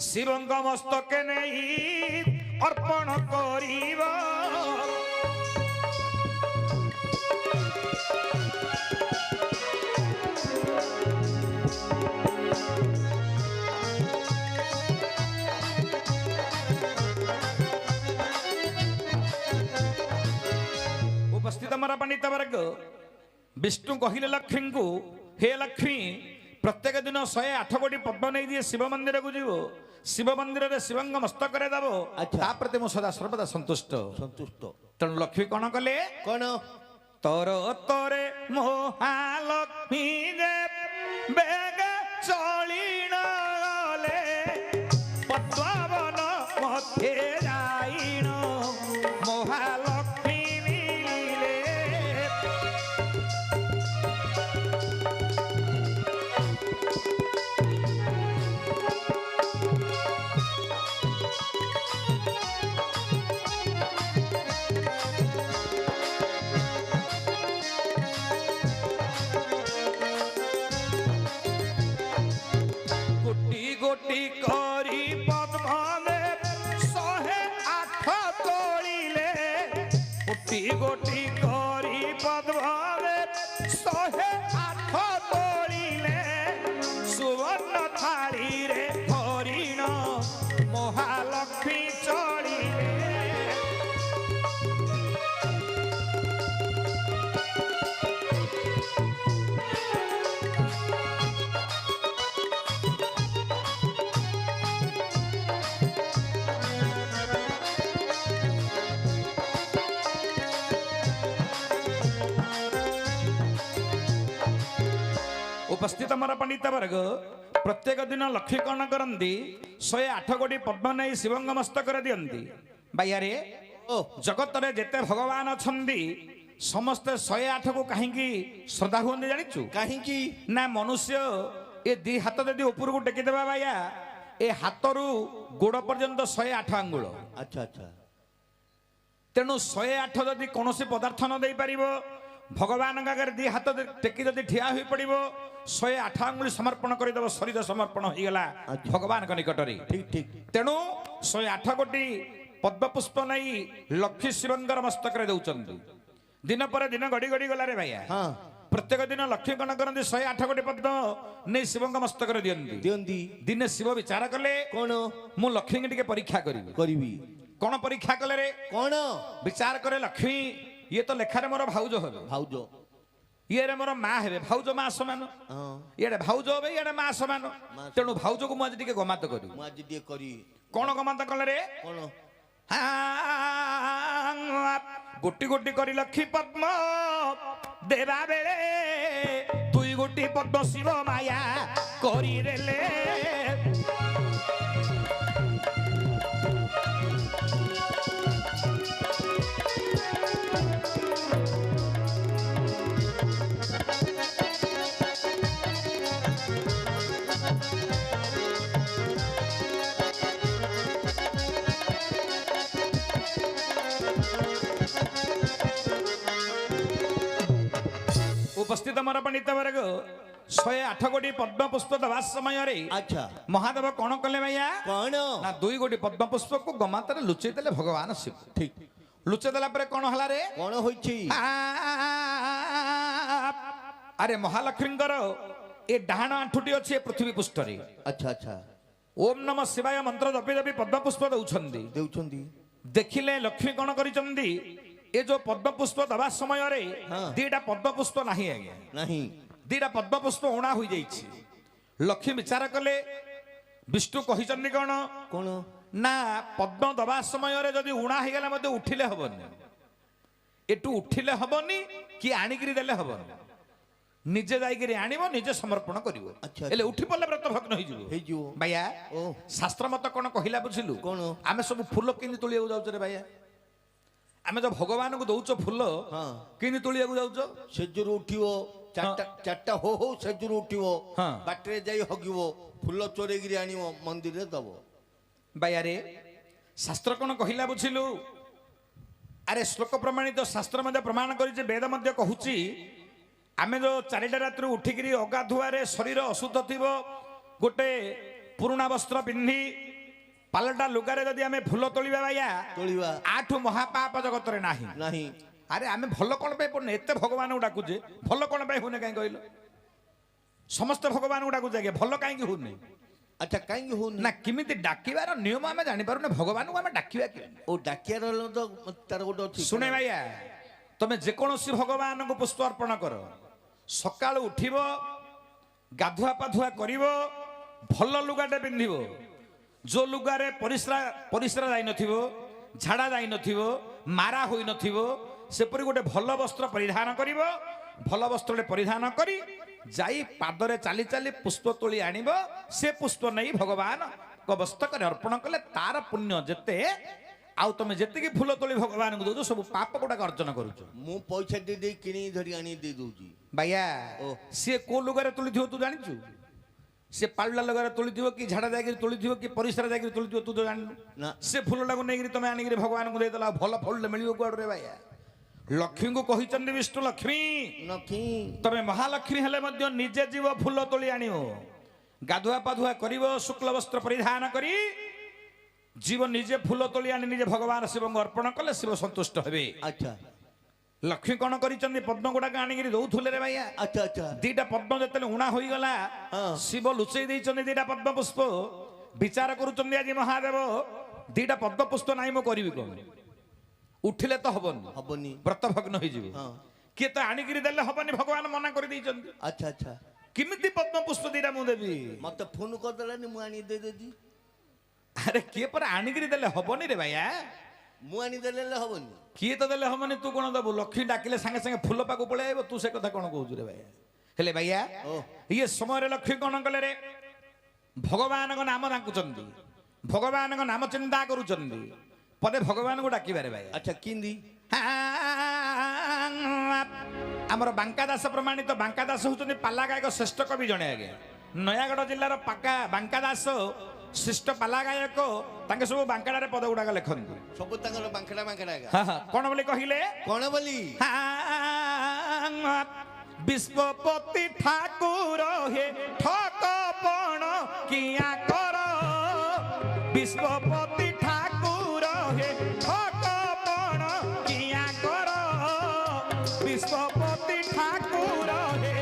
ଶିବଙ୍କ ମସ୍ତକେ ନେଇ ଅର୍ପଣ କରିବ ଉପସ୍ଥିତ ମୋର ପଣ୍ଡିତ ବର୍ଗ ବିଷ୍ଣୁ କହିଲେ ଲକ୍ଷ୍ମୀଙ୍କୁ ହେ ଲକ୍ଷ୍ମୀ ପ୍ରତ୍ୟେକ ଦିନ 108 କୋଟି ପଦ୍ମ ନେଇ ଯିଏ ଶିବ ମନ୍ଦିରକୁ ଯିବ ଶିବ ମନ୍ଦିରରେ ଶିବଙ୍କ ମସ୍ତକରେ ଦେବ ଆଚ୍ଛା। ତା ପ୍ରତି ମୁଁ ସଦା ସର୍ବଦା ସନ୍ତୁଷ୍ଟ ସନ୍ତୁଷ୍ଟ ତେଣୁ ଲକ୍ଷ୍ମୀ କଣ କଲେ କଣ ତୋର ତୋରେ ମହାଲକ୍ଷ୍ମୀ ଯେ ବେଗ ଚଳିଣଲେ ପଦ୍ମବନ ମଧ୍ୟ ଯାଇଣ ମହାଲକ୍ଷ୍ମୀ ମିଳିଲେ ଗୋଟି ଗୋଟି କରି ପଦ୍ମରେ 108 ତୋଳିଲେ ଗୋଟି ଗୋଟି କରି ପଦ୍ମରେ 108 ତୋଳିଲେ ସୁବର୍ଣ୍ଣ ଥାଳିରେ ହରିଣ ମହାଲକ୍ଷ୍ମୀ ଚଳିଲେ ଉପସ୍ଥିତ ମୋର ପଣ୍ଡିତ ବର୍ଗ ପ୍ରତ୍ୟେକ ଦିନ ଲକ୍ଷ୍ମୀ କଣ କରନ୍ତି 108 କୋଟି ପଦ୍ମ ନେଇ ଶିବଙ୍କ ମସ୍ତକରେ ଦିଅନ୍ତି ବାଇଆରେ ଓ ଜଗତରେ ଯେତେ ଭଗବାନ ଅଛନ୍ତି ସମସ୍ତେ 108 କୁ କାହିଁକି ଶ୍ରଦ୍ଧା ହୁଅନ୍ତି ଜାଣିଛୁ କାହିଁକି ନା ମନୁଷ୍ୟ ଏ ଦି ହାତ ଯଦି ଉପରକୁ ଟେକିଦେବା ବାଇଆ ଏ ହାତରୁ ଗୋଡ଼ ପର୍ଯ୍ୟନ୍ତ 108 ଆଙ୍ଗୁଳ ଆଚ୍ଛା ଆଚ୍ଛା ତେଣୁ 108 ଯଦି କୌଣସି ପଦାର୍ଥ ନ ଦେଇପାରିବ ଭଗବାନଙ୍କ ଆଗରେ ଦି ହାତ ଟେକି ଯଦି ଠିଆ ହୋଇ ପଡ଼ିବ 108 ଆଙ୍ଗୁଳି ସମର୍ପଣ କରିଦେବ ଶରୀର ସମର୍ପଣ ହେଇଗଲା ଆଚ୍ଛା। ଭଗବାନଙ୍କ ନିକଟରେ ଠିକ ଠିକ ତେଣୁ 108 କୋଟି ପଦ୍ମପୁଷ୍ପ ନେଇ ଲକ୍ଷ୍ମୀ ଶିବଙ୍କର ମସ୍ତକରେ ଦଉଛନ୍ତି ଦିନ ପରେ ଦିନ ଗଡ଼ି ଗଡ଼ି ଗଲାରେ ଭାଇଆ ହଁ ପ୍ରତ୍ୟେକ ଦିନ ଲକ୍ଷ୍ମୀ କଣ କରନ୍ତି 108 କୋଟି ପଦ୍ମ ନେଇ ଶିବଙ୍କ ମସ୍ତକରେ ଦିଅନ୍ତି ଦିଅନ୍ତି ଦିନେ ଶିବ ବିଚାର କଲେ କଣ ମୁଁ ଲକ୍ଷ୍ମୀଙ୍କୁ ଟିକେ ପରୀକ୍ଷା କରିବି କରିବି କଣ ପରୀକ୍ଷା କଲେ ରେ କଣ ବିଚାର କରେ ଲକ୍ଷ୍ମୀ ଇଏ ତ ଲେଖାରେ ମୋର ଭାଉଜ ହେବେ ଭାଉଜ ଇଏରେ ମୋର ମା ହେବେ ଭାଉଜ ମା ସମାନ ହଁ ଇଆଡେ ଭାଉଜ ହେବେ ଇଆଡେ ମା ସମାନ ତେଣୁ ଭାଉଜକୁ ମୁଁ ଆଜି ଟିକେ ଗମାତ କରିବି ମୁଁ ଆଜି ଟିକେ କରି କଣ ଗମାତ କଲେ ରେ କଣ ଗୋଟି ଗୋଟି କରି ଲକ୍ଷ୍ମୀ ପଦ୍ମ ଦେବା ବେଳେ 2 ଗୋଟି ପଦ୍ମ ଶିବ ମାୟା କରିଦେଲେ ଉପସ୍ଥିତ ମୋର ପଣ୍ଡିତ ବର୍ଗ 108 ଗୋଟି ପଦ୍ମ ପୁଷ୍ପ ଦେବା ସମୟରେ ଆଚ୍ଛା ମହାଦେବ କଣ କଲେ ଭାଇଆ କଣ ନା 2 ଗୋଟି ପଦ୍ମ ପୁଷ୍ପକୁ ଗମାତରେ ଲୁଚେଇ ଦେଲେ ଭଗବାନ ଶିବ। ଠିକ ଲୁଚେଇ ଦେଲା ପରେ କଣ ହେଲା ରେ କଣ ହୋଇଛି ଆରେ ମହାଲକ୍ଷ୍ମୀଙ୍କର ଏ ଡାହାଣ ଆଣ୍ଠୁଟି ଅଛି ଏ ପୃଥିବୀ ପୃଷ୍ଠରେ। ଆଚ୍ଛା ଆଚ୍ଛା ଓମ୍ ନମ ଶିବାୟ ମନ୍ତ୍ର ଜପି ଜପି ପଦ୍ମ ପୁଷ୍ପ ଦଉଛନ୍ତି। ଦେଉଛନ୍ତି ଦେଖିଲେ ଲକ୍ଷ୍ମୀ କଣ କରିଛନ୍ତି ଏ ଯୋଉ ପଦ୍ମ ପୁଷ୍ପ ଦବା ସମୟରେ ହଁ। 2ଟା ପଦ୍ମ ପୁଷ୍ପ ନାହିଁ ଆଜ୍ଞା। ନାହିଁ 2ଟା ପଦ୍ମ ପୁଷ୍ପ ଉଣା ହୋଇଯାଇଛି। ଲକ୍ଷ୍ମୀ ବିଚାର କଲେ ବିଷ୍ଣୁ କହିଛନ୍ତି କଣ କଣ ନା ପଦ୍ମ ଦବା ସମୟରେ ଯଦି ଉଣା ହେଇଗଲା ମଧ୍ୟ ଉଠିଲେ ହବନି। ଏଠୁ ଉଠିଲେ ହବନି କି ଆଣିକିରି ଦେଲେ ହବନି। ନିଜେ ଯାଇକିରି ଆଣିବ ନିଜେ ସମର୍ପଣ କରିବ। ଆଚ୍ଛା, ହେଲେ ଉଠି ପଡ଼ିଲେ ବ୍ରତ ଭଗ୍ନ ହେଇଯିବ। ହେଇଯିବ ଭାଇଆ ଓ ଶାସ୍ତ୍ର ମତ କଣ କହିଲା ବୁଝିଲୁ କଣ? ଆମେ ସବୁ ଫୁଲ କେମିତି ତୋଳିବାକୁ ଯାଉଛୁ ରେ ଭାଇଆ? ଆମେ ଯୋଉ ଭଗବାନଙ୍କୁ ଦଉଛ ଫୁଲ ହଁ କେମିତି ତୋଳିବାକୁ ଯାଉଛ? ସେଜୁରୁ ଉଠିବ ଚାରିଟା ହଉ ହଉ ସେଜୁରୁ ଉଠିବ ହଁ। ବାଟରେ ଯାଇ ହଗିବ ଫୁଲ ଚୋରେଇକିରି ଆଣିବ ମନ୍ଦିରରେ ଦବ। ବାୟାରେ ଶାସ୍ତ୍ର କଣ କହିଲା ବୁଝିଲୁ? ଆରେ ଶ୍ଲୋକ ପ୍ରମାଣିତ ଶାସ୍ତ୍ର ମଧ୍ୟ ପ୍ରମାଣ କରିଛି ବେଦ ମଧ୍ୟ କହୁଛି ଆମେ ଯୋଉ 4ଟା ରାତିରୁ ଉଠିକିରି ଅଗାଧୁଆରେ ଶରୀର ଅଶୁଦ୍ଧ ଥିବ ଗୋଟେ ପୁରୁଣା ବସ୍ତ୍ର ପିନ୍ଧି ପାଲଟା ଲୁଗାରେ ଯଦି ଆମେ ଫୁଲ ତୋଳିବା ବାୟା ତୋଳିବା ଆଠୁ ମହାପାପ ଜଗତରେ ନାହିଁ। ନାହିଁ ଆରେ ଆମେ ଭଲ କଣ ପାଇଁ ପଡୁନେ? ଏତେ ଭଗବାନଙ୍କୁ ଡାକୁଛେ ଭଲ କଣ ପାଇଁ ହଉନେ କାହିଁ କହିଲ? ସମସ୍ତେ ଭଗବାନଙ୍କୁ ଡାକୁଛେ ଆଜ୍ଞା ଭଲ କାହିଁକି ହଉନି? ଆଚ୍ଛା କାହିଁକି ହଉନି ନା କେମିତି ଡାକିବାର ନିୟମ ଆମେ ଜାଣିପାରୁନେ ଭଗବାନଙ୍କୁ ଆମେ ଡାକିବା କେମିତି? ଓ ଡାକିବାର ତ ତାର ଗୋଟେ ଅଛି ଶୁଣେ ଭାଇଆ ତମେ ଯେକୌଣସି ଭଗବାନଙ୍କୁ ପୁଷ୍ପ ଅର୍ପଣ କର ସକାଳୁ ଉଠିବ ଗାଧୁଆ ପାଧୁଆ କରିବ ଭଲ ଲୁଗାଟେ ପିନ୍ଧିବ ଯୋଉ ଲୁଗାରେ ପରିସ୍ରା ଯାଇନଥିବ ଝାଡ଼ା ଯାଇନଥିବ ମାରା ହୋଇନଥିବ ସେପରି ଗୋଟେ ଭଲ ବସ୍ତ୍ର ପରିଧାନ କରିବ। ଭଲ ବସ୍ତ୍ରଟେ ପରିଧାନ କରି ଯାଇ ପାଦରେ ଚାଲି ଚାଲି ପୁଷ୍ପ ତୋଳି ଆଣିବ। ସେ ପୁଷ୍ପ ନେଇ ଭଗବାନଙ୍କ ମସ୍ତକରେ ଅର୍ପଣ କଲେ ତାର ପୁଣ୍ୟ ଯେତେ ଆଉ ତମେ ଯେତିକି ଫୁଲ ତୋଳି ଭଗବାନଙ୍କୁ ଦଉଛ ସବୁ ପାପ ଗୁଡାକ ଅର୍ଜନ କରୁଛ। ମୁଁ ପଇସା ଦେଇ କିଣି ଧରି ଆଣି ଦେଇ ଦଉଛି ବାୟା ଓ। ସିଏ କୋଉ ଲୁଗାରେ ତୋଳିଥିବ ତୁ ଜାଣିଛୁ? ସେ ପାଲୁଲା ଲୁଗାରେ ତୋଳିଥିବ କି ଝାଡ଼ା ଯାଇକିରି ତୋଳିଥିବ କି ପରିସ୍ରା ଯାଇକିରି ତୋଳିଥିବ ତୁ ତ ଜାଣିନୁ ନା ସେ ଫୁଲଟାକୁ ନେଇକିରି ତମେ ଆଣିକିରି ଭଗବାନଙ୍କୁ ଦେଇଦେଲା ଭଲ ଫୁଲଟେ ମିଳିବ କୁଆଡୁ ରେ ବାୟା? ଲକ୍ଷ୍ମୀଙ୍କୁ କହିଛନ୍ତି ବିଷ୍ଣୁ ଲକ୍ଷ୍ମୀ ନଖି ତମେ ମହାଲକ୍ଷ୍ମୀ ହେଲେ ମଧ୍ୟ ନିଜେ ଯିବ ଫୁଲ ତୋଳି ଆଣିବ ଗାଧୁଆ ପାଧୁଆ କରିବ ଶୁକ୍ଳ ବସ୍ତ୍ର ପରିଧାନ କରି ଜୀବ ନିଜେ ଫୁଲ ତୋଳି ଆଣି ନିଜେ ଭଗବାନ ଶିବଙ୍କୁ ଅର୍ପଣ କଲେ ଶିବ ସନ୍ତୁଷ୍ଟ ହେବେ। ଆଚ୍ଛା ଲକ୍ଷ୍ମୀ କଣ କରିଛନ୍ତି ପଦ୍ମ ଗୁଡାକ ଆଣିକିରି ଦଉଥିଲେ ରେ ଭାଇଆ। ଆଚ୍ଛା ଆଚ୍ଛା 2ଟା ପଦ୍ମ ଯେତେବେଳେ ଉଣା ହୋଇଗଲା ହଁ। ଶିବ ଲୁଚେଇ ଦେଇଛନ୍ତି 2ଟା ପଦ୍ମ ପୁଷ୍ପ। ବିଚାର କରୁଛନ୍ତି ଆଜି ମହାଦେବ 2ଟା ପଦ୍ମ ପୁଷ୍ପ ନାହିଁ ମୁଁ କରିବି କଣ? ଉଠିଲେ ତ ହବନି ହବନି ବ୍ରତ ଭଗ୍ନ ହେଇଯିବ। ହଁ କିଏ ତ ଆଣିକିରି ଦେଲେ ହବନି ଭଗବାନ ମନା କରିଦେଇଛନ୍ତି। ଆଚ୍ଛା ଆଚ୍ଛା କେମିତି ପଦ୍ମ ପୁଷ୍ପ 2ଟା ମୁଁ ଦେବି? ମତେ ଫୋନ କରିଦେଲାନି ମୁଁ ଆଣି ଦେଇଦେବି ଆରେ କିଏ ପରା ଆଣିକିରି ଦେଲେ ହବନି ରେ ଭାଇଆ। ମୁଁ ଆଣି ଦେଲେ ହବନି କିଏ ତ ଦେଲେ ହବନି ତୁ କଣ ଦବୁ? ଲକ୍ଷ୍ମୀ ଡାକିଲେ ସାଙ୍ଗେ ସାଙ୍ଗେ ଫୁଲ ପାକୁ ପଳେଇ ଆଇବ ତୁ ସେ କଥା କଣ କହୁଛୁ ରେ ଭାଇଆ? ହେଲେ ଭାଇଆ ଓ। ଇଏ ସମୟରେ ଲକ୍ଷ୍ମୀ କଣ କଲେ ରେ ଭଗବାନଙ୍କ ନାମ ଡାକୁଛନ୍ତି ଭଗବାନଙ୍କ ନାମ ଚିନ୍ତା କରୁଛନ୍ତି ପଦେ ଭଗବାନଙ୍କୁ ଡାକିବାରେ ଭାଇ। ଆଚ୍ଛା କିନ୍ତି ଆମର ବାଙ୍କା ଦାସ ପ୍ରମାଣିତ ବାଙ୍କା ଦାସ ହଉଛନ୍ତି ପାଲା ଗାୟକ ଶ୍ରେଷ୍ଠ କବି ଜଣେ ଆଜ୍ଞା। ନୟାଗଡ଼ ଜିଲ୍ଲାର ବାଙ୍କା ଦାସ ଶ୍ରେଷ୍ଠ ପାଲା ଗାୟକ ତାଙ୍କେ ସବୁ ବାଙ୍କାଡାରେ ପଦ ଗୁଡାକ ଲେଖନ୍ତି। ସବୁ ତାଙ୍କର ବାଙ୍କଡା ବାଙ୍କଡା କଣ ବୋଲି କହିଲେ? କଣ ବୋଲି ବିଶ୍ୱପତି ଠାକୁର ହେ ଠକ ପଣ କିଆ କର ବିଶ୍ୱପତି ଠାକୁର ହେ ଠକ ପଣ କିଆ କର ବିଶ୍ୱପତି ଠାକୁର ହେ।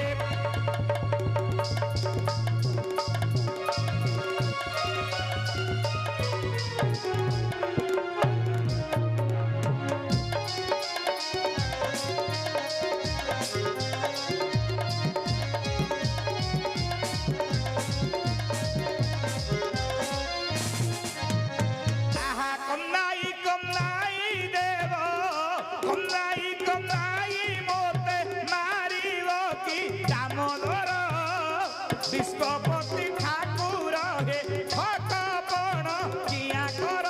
ବିଶ୍ୱପତି ଠାକୁର ହେ ଠକ ପଣ କିଆ କର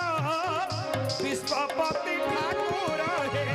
ବିଶ୍ୱପତି ଠାକୁର ହେ।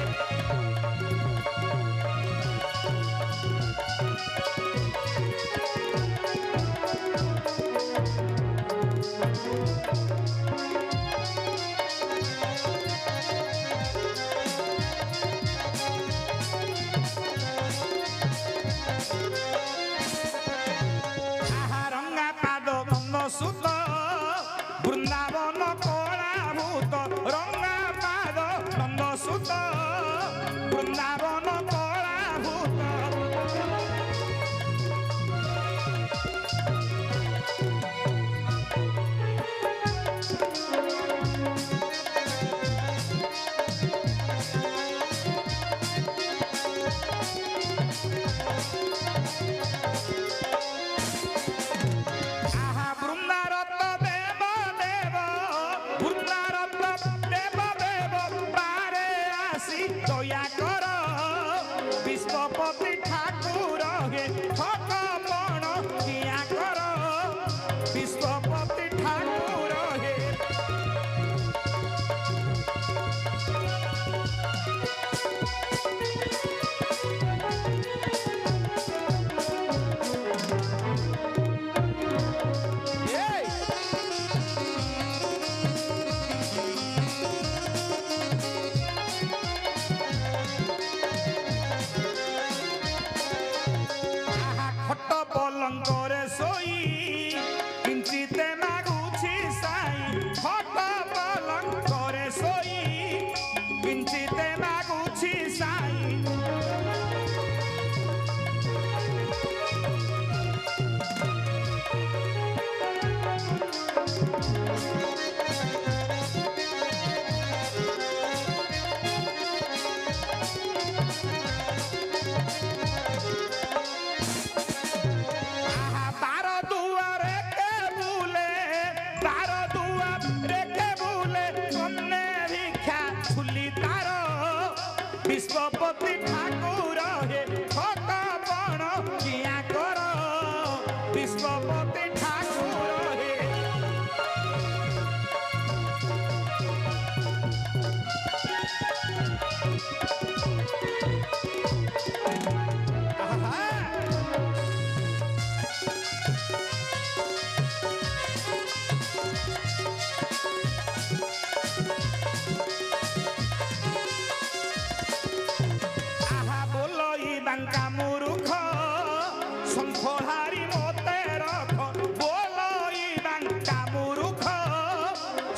धारी मोते रख बोलई बांका मुरुख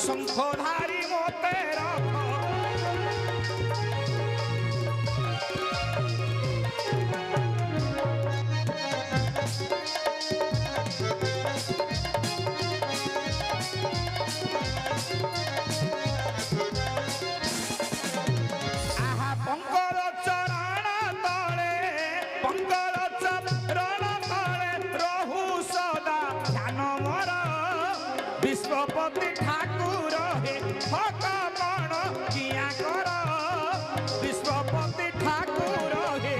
शंख धारी मोते रख आहा पंकज चरण तले पंकज चरण तले रहु सदा ध्यान मोर विश्वपति ठाकुर हे हक कण किया कर विश्वपति ठाकुर हे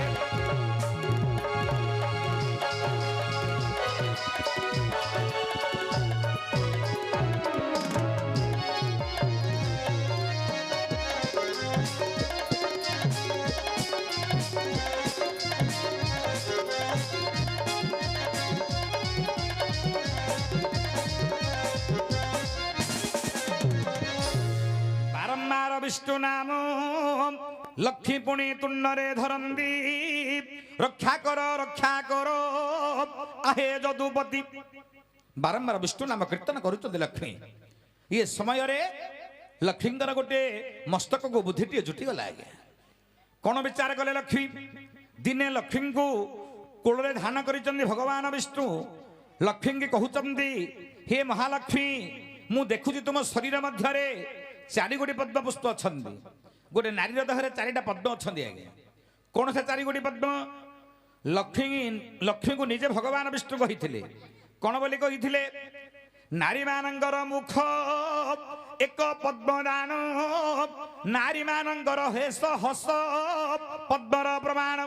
बारंबार विष्णु नाम लक्ष्मी पुणी तुन्नरे धरंदी रक्षा करो आहे जदुपति बारंबार विष्णु नाम कीर्तन करुचंदी लक्ष्मी ये समय रे लक्ष्मींकर गोटे मस्तक को बुद्धिटी जुटी गला आज्ञा कौन विचार कले लक्ष्मी दिने लक्ष्मी को कोଳରେ ଧାନ କରିଛନ୍ତି ଭଗବାନ ବିଷ୍ଣୁ ଲକ୍ଷ୍ମୀ କହୁଛନ୍ତି हे महालक्ष्मी ମୁଁ ଦେଖୁଛି ତୁମ ଶରୀର ମଧ୍ୟରେ ଚାରି ଗୋଟି ପଦ୍ମ ପୁଷ୍ପ ଅଛନ୍ତି ଗୋଟେ ନାରୀର ଦେହରେ ଚାରିଟା ପଦ୍ମ ଅଛନ୍ତି ଆଜ୍ଞା କଣ ସେ ଚାରି ଗୋଟି ପଦ୍ମ ଲକ୍ଷ୍ମୀକୁ ନିଜେ ଭଗବାନ ବିଷ୍ଣୁ କହିଥିଲେ କଣ ବୋଲି କହିଥିଲେ ନାରୀ ମାନଙ୍କର ମୁଖ ଏକ ପଦ୍ମଦାନ ନାରୀ ମାନଙ୍କର ହେସ ହସ ପଦ୍ମର ପ୍ରମାଣ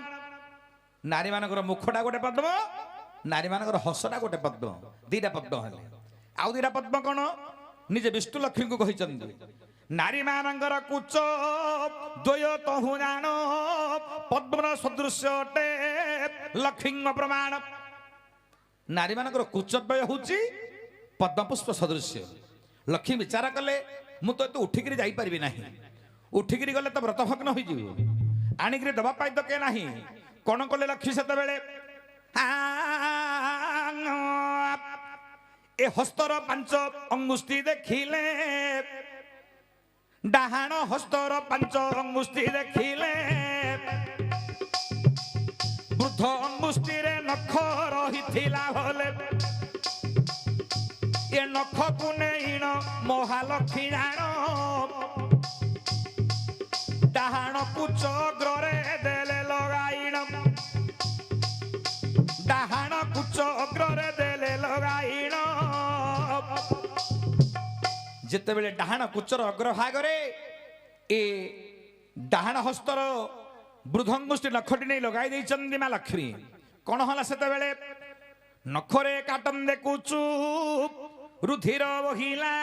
नारी मानकर मुखटा गोटे पद्म नारी मानकर हसटा गोटे पद्म दीटा पद्म हेले आउ दीटा पद्म कौन निजे विष्णु लक्ष्मी को कहिचंदी नारी मानकर कुच द्वय तहु जान पद्मर सदृश अटे लक्ष्मी प्रमाण नारी मानकर कुच द्वय होची पद्म पुष्प सदृश लक्ष्मी विचार कले मु तो उठिक जाई परिबी नाही उठिक गले तो व्रत भग्न होई जीव आनिक दबा पाई तो के नाही कौन कले लक्ष्मी से ए हस्तर पांच अंगुष्ठी देखिले डाहाण हस्तर पांच अंगुष्ठी देखिले वृद्ध अंगुष्ठी रे नख रहिथिला भले ए नख को नेइन महालक्ष्मी जान डाहाण कुच अग्रे देले लगाइन डाहाण कुच अग्रे देले लगाइन जिते बेले डाहाण कुचर अग्रभागरे ए डाहाण हस्तर वृद्धंगुष्ठी नखटी नहीं लगाई देइचंदी मा लक्ष्मी कौन होला सेते बेले नखरे काटन देखुचु रुधिर बहिला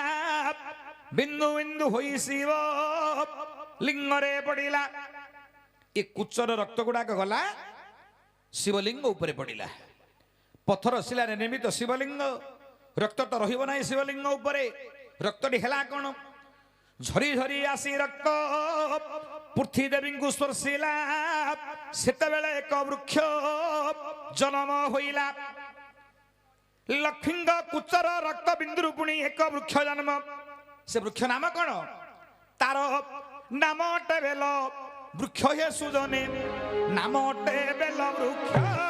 बिंदु बिंदु होई शिव लिंगरे पड़िला ए कुचर रक्त गुड़ाक गला शिवलिंग ऊपर पड़िला पत्थर शिलारे निर्मित शिवलिंग रक्त तो रहिबो नाही शिवलिंग ऊपर रक्तटी हेला कोन झरी झरी आसी रक्त पृथ्वी देवी को स्पर्शिला सेते बेले एक वृक्ष जन्म होइला लक्ष्मी कुचर रक्त बिंदु पुणी एक वृक्ष जन्म से वृक्ष नाम कोन तार नाम टेबेल वृक्ष हे सुजने नाम टेबेल वृक्ष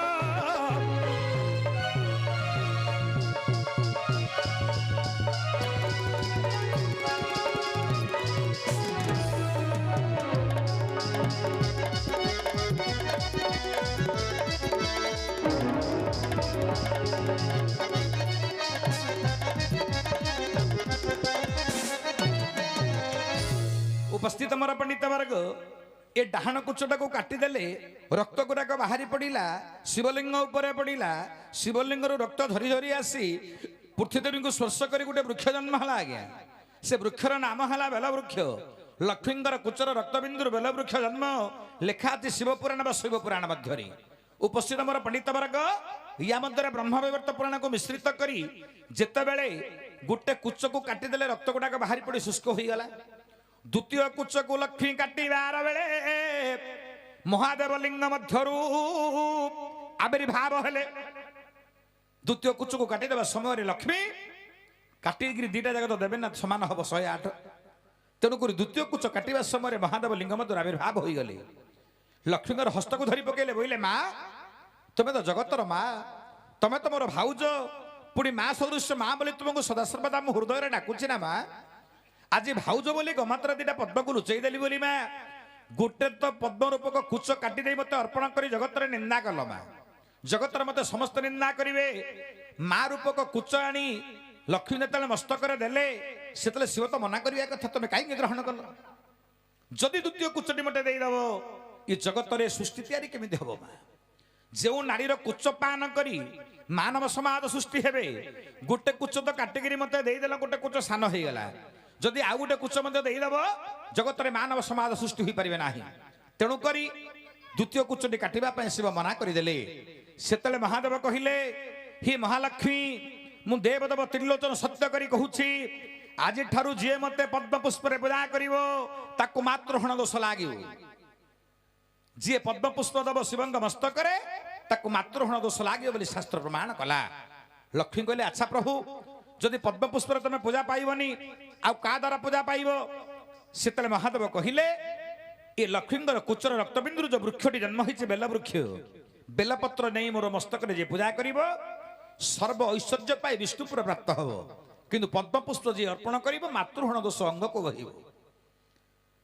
उपस्थित मोर पंडित वर्ग ए डाहाण कुचटा को काटिदेले रक्त गुड़ाक बाहरी पड़ा शिवलिंग उपरे पड़ा शिवलिंग रक्त झरी झरी आसी पृथ्वीदेवी को स्पर्श कर गोटे वृक्ष जन्म है आज्ञा से वृक्षर नाम है बेल वृक्ष लक्ष्मींर कुचर रक्तबिंदु बेल वृक्ष जन्म लेखा अच्छी शिवपुराण व शैवपुराण मध्य उपस्थित मोर पंडित वर्ग या मध्य ब्रह्मवैवर्त पुराण को मिश्रित करी जेते बेले गोटे कुच को काटिदेले रक्त गुड़ाक बाहरी पड़ी शुष्क हो गला द्वितीय कुच को लक्ष्मी काटिबार बेले महादेव लिंग मध्यरू आविर्भाव हेले ଦ୍ୱିତୀୟ କୁଚକୁ କାଟିଦେବା ସମୟରେ ଲକ୍ଷ୍ମୀ କାଟିକିରି ଦିଟା ଯାକ ତ ଦେବେ ନା, ସମାନ ହବ 108। ତେଣୁକରି ଦ୍ୱିତୀୟ କୁଚ କାଟିବା ସମୟରେ ମହାଦେବ ଲିଙ୍ଗ ମଧ୍ୟରେ ଆବିର୍ଭାବ ହୋଇଗଲେ। ଲକ୍ଷ୍ମୀଙ୍କର ହସ୍ତକୁ ଧରି ପକେଇଲେ, ବୋଇଲେ ମା ତମେ ତ ଜଗତର ମା, ତମେ ତ ମୋର ଭାଉଜ, ପୁଣି ମା ସଦୃଶ୍ୟ ମା ବୋଲି ତୁମକୁ ସଦାସର୍ବଦା ମୁଁ ହୃଦୟରେ ଡାକୁଛି ନା ମା। ଆଜି ଭାଉଜ ବୋଲି ଗୋମାତ୍ର ଦିଟା ପଦ୍ମକୁ ଲୁଚେଇ ଦେଲି ବୋଲି ମା ଗୋଟେ ତ ପଦ୍ମ ରୂପକ କୁଚ କାଟି ଦେଇ ମତେ ଅର୍ପଣ କରି ଜଗତରେ ନିନ୍ଦା କଲ ମା। ଜଗତରେ ମତେ ସମସ୍ତେ ନିନ୍ଦା କରିବେ। ମା ରୂପକ କୁଚ ଆଣି ଲକ୍ଷ୍ମୀ ଯେତେବେଳେ ମସ୍ତକରେ ଦେଲେ, ସେତେବେଳେ ଶିବ ତ ମନା କରିବା କଥା, ତମେ କାହିଁକି ଗ୍ରହଣ କଲ? ଯଦି ଦ୍ୱିତୀୟ କୁଚଟି ମତେ ଦେଇଦବ, ଏ ଜଗତରେ ସୃଷ୍ଟି ତିଆରି କେମିତି ହବ ମା? ଯେଉଁ ନାରୀର କୁଚ ପାନ କରି ମାନବ ସମାଜ ସୃଷ୍ଟି ହେବେ, ଗୋଟେ କୁଚ ତ କାଟିକିରି ମତେ ଦେଇଦେଲ, ଗୋଟେ କୁଚ ସାନ ହେଇଗଲା। ଯଦି ଆଉ ଗୋଟେ କୁଚ ମଧ୍ୟ ଦେଇଦବ, ଜଗତରେ ମାନବ ସମାଜ ସୃଷ୍ଟି ହୋଇପାରିବେ ନାହିଁ। ତେଣୁକରି ଦ୍ୱିତୀୟ କୁଚଟି କାଟିବା ପାଇଁ ଶିବ ମନା କରିଦେଲେ। ସେତେବେଳେ ମହାଦେବ କହିଲେ, ହି ମହାଲକ୍ଷ୍ମୀ, ମୁଁ ଦେବଦେବ ତ୍ରିଲୋଚନ ସତ୍ୟ କରି କହୁଛି, ଆଜିଠାରୁ ଯିଏ ମତେ ପଦ୍ମ ପୁଷ୍ପରେ ପୂଜା କରିବ ତାକୁ ମାତୃହଣ ଦୋଷ ଲାଗିବ। ଯିଏ ପଦ୍ମ ପୁଷ୍ପ ଦେବ ଶିବଙ୍କ ମସ୍ତକରେ ତାକୁ ମାତୃହଣ ଦୋଷ ଲାଗିବ ବୋଲି ଶାସ୍ତ୍ର ପ୍ରମାଣ କଲା। ଲକ୍ଷ୍ମୀ କହିଲେ, ଆଚ୍ଛା ପ୍ରଭୁ, ଯଦି ପଦ୍ମ ପୁଷ୍ପରେ ତମେ ପୂଜା ପାଇବନି ଆଉ କାହା ଦ୍ୱାରା ପୂଜା ପାଇବ? ସେତେବେଳେ ମହାଦେବ କହିଲେ, ଏ ଲକ୍ଷ୍ମୀଙ୍କର କୁଚର ରକ୍ତବିନ୍ଦୁରୁ ଯୋଉ ବୃକ୍ଷଟି ଜନ୍ମ ହେଇଛି ବେଲ ବୃକ୍ଷ, ବେଲପତ୍ର ନେଇ ମୋର ମସ୍ତକରେ ଯିଏ ପୂଜା କରିବ ସର୍ବ ଐଶ୍ୱର୍ଯ୍ୟ ପାଇ ବିଷ୍ଣୁପୁର ପ୍ରାପ୍ତ ହବ। କିନ୍ତୁ ପଦ୍ମପୁଷ୍ପ ଯିଏ ଅର୍ପଣ କରିବ ମାତୃହଣ ଦୋଷ ଅଙ୍ଗକୁ ବହିବ।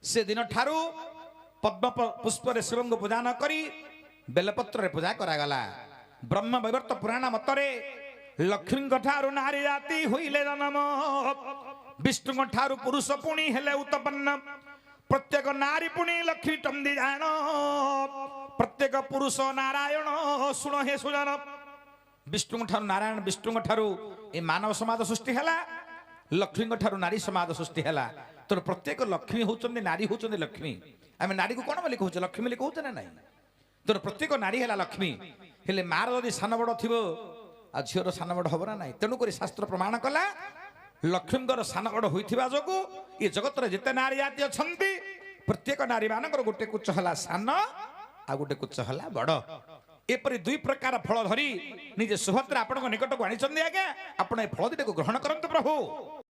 ସେଦିନ ଠାରୁ ପଦ୍ମ ପୁଷ୍ପରେ ଶିବଙ୍କୁ ପୂଜା ନ କରି ବେଲପତ୍ରରେ ପୂଜା କରାଗଲା। ବ୍ରହ୍ମ ବୈବର୍ତ ପୁରାଣ ମତରେ ଲକ୍ଷ୍ମୀଙ୍କ ଠାରୁ ନାରୀ ଜାତି ହୋଇଲେ ଜନମ, ବିଷ୍ଣୁଙ୍କ ଠାରୁ ପୁରୁଷ ପୁଣି ହେଲେ ଉତ୍ପନ୍ନ। ପ୍ରତ୍ୟେକ ନାରୀ ପୁଣି ଲକ୍ଷ୍ମୀ ଟନ୍ଦି ଜାଣ, ପ୍ରତ୍ୟେକ ପୁରୁଷ ନାରାୟଣ ଶୁଣ ହେ ସୁଜନ। ବିଷ୍ଣୁଙ୍କ ଠାରୁ ନାରାୟଣ, ବିଷ୍ଣୁଙ୍କ ଠାରୁ ଏ ମାନବ ସମାଜ ସୃଷ୍ଟି ହେଲା, ଲକ୍ଷ୍ମୀଙ୍କ ଠାରୁ ନାରୀ ସମାଜ ସୃଷ୍ଟି ହେଲା। ତେଣୁ ପ୍ରତ୍ୟେକ ଲକ୍ଷ୍ମୀ ହଉଛନ୍ତି, ନାରୀ ହଉଛନ୍ତି ଲକ୍ଷ୍ମୀ। ଆମେ ନାରୀକୁ କଣ ବୋଲି କହୁଛେ? ଲକ୍ଷ୍ମୀ ବୋଲି କହୁଛେ ନା ନାଇଁ? ତେଣୁ ପ୍ରତ୍ୟେକ ନାରୀ ହେଲା ଲକ୍ଷ୍ମୀ। ହେଲେ ମାର ଯଦି ସାନ ବଡ ଥିବ ଆଉ ଝିଅର ସାନ ବଡ ହବ ନା ନାଇଁ? ତେଣୁକରି ଶାସ୍ତ୍ର ପ୍ରମାଣ କଲା, ଲକ୍ଷ୍ମୀଙ୍କର ସାନ ବଡ ହୋଇଥିବା ଯୋଗୁଁ ଏ ଜଗତରେ ଯେତେ ନାରୀ ଜାତି ଅଛନ୍ତି ପ୍ରତ୍ୟେକ ନାରୀ ମାନଙ୍କର ଗୋଟେ କୁଚ ହେଲା ସାନ ଆଉ ଗୋଟେ କୁଚ ହେଲା ବଡ। ଏପରି ଦୁଇ ପ୍ରକାର ଫଳ ଧରି ନିଜେ ସୁଭଦ୍ରା ଆପଣଙ୍କ ନିକଟକୁ ଆଣିଛନ୍ତି। ଆଜ୍ଞା, ଆପଣ ଏ ଫଳ ଦିଟାକୁ ଗ୍ରହଣ କରନ୍ତୁ ପ୍ରଭୁ।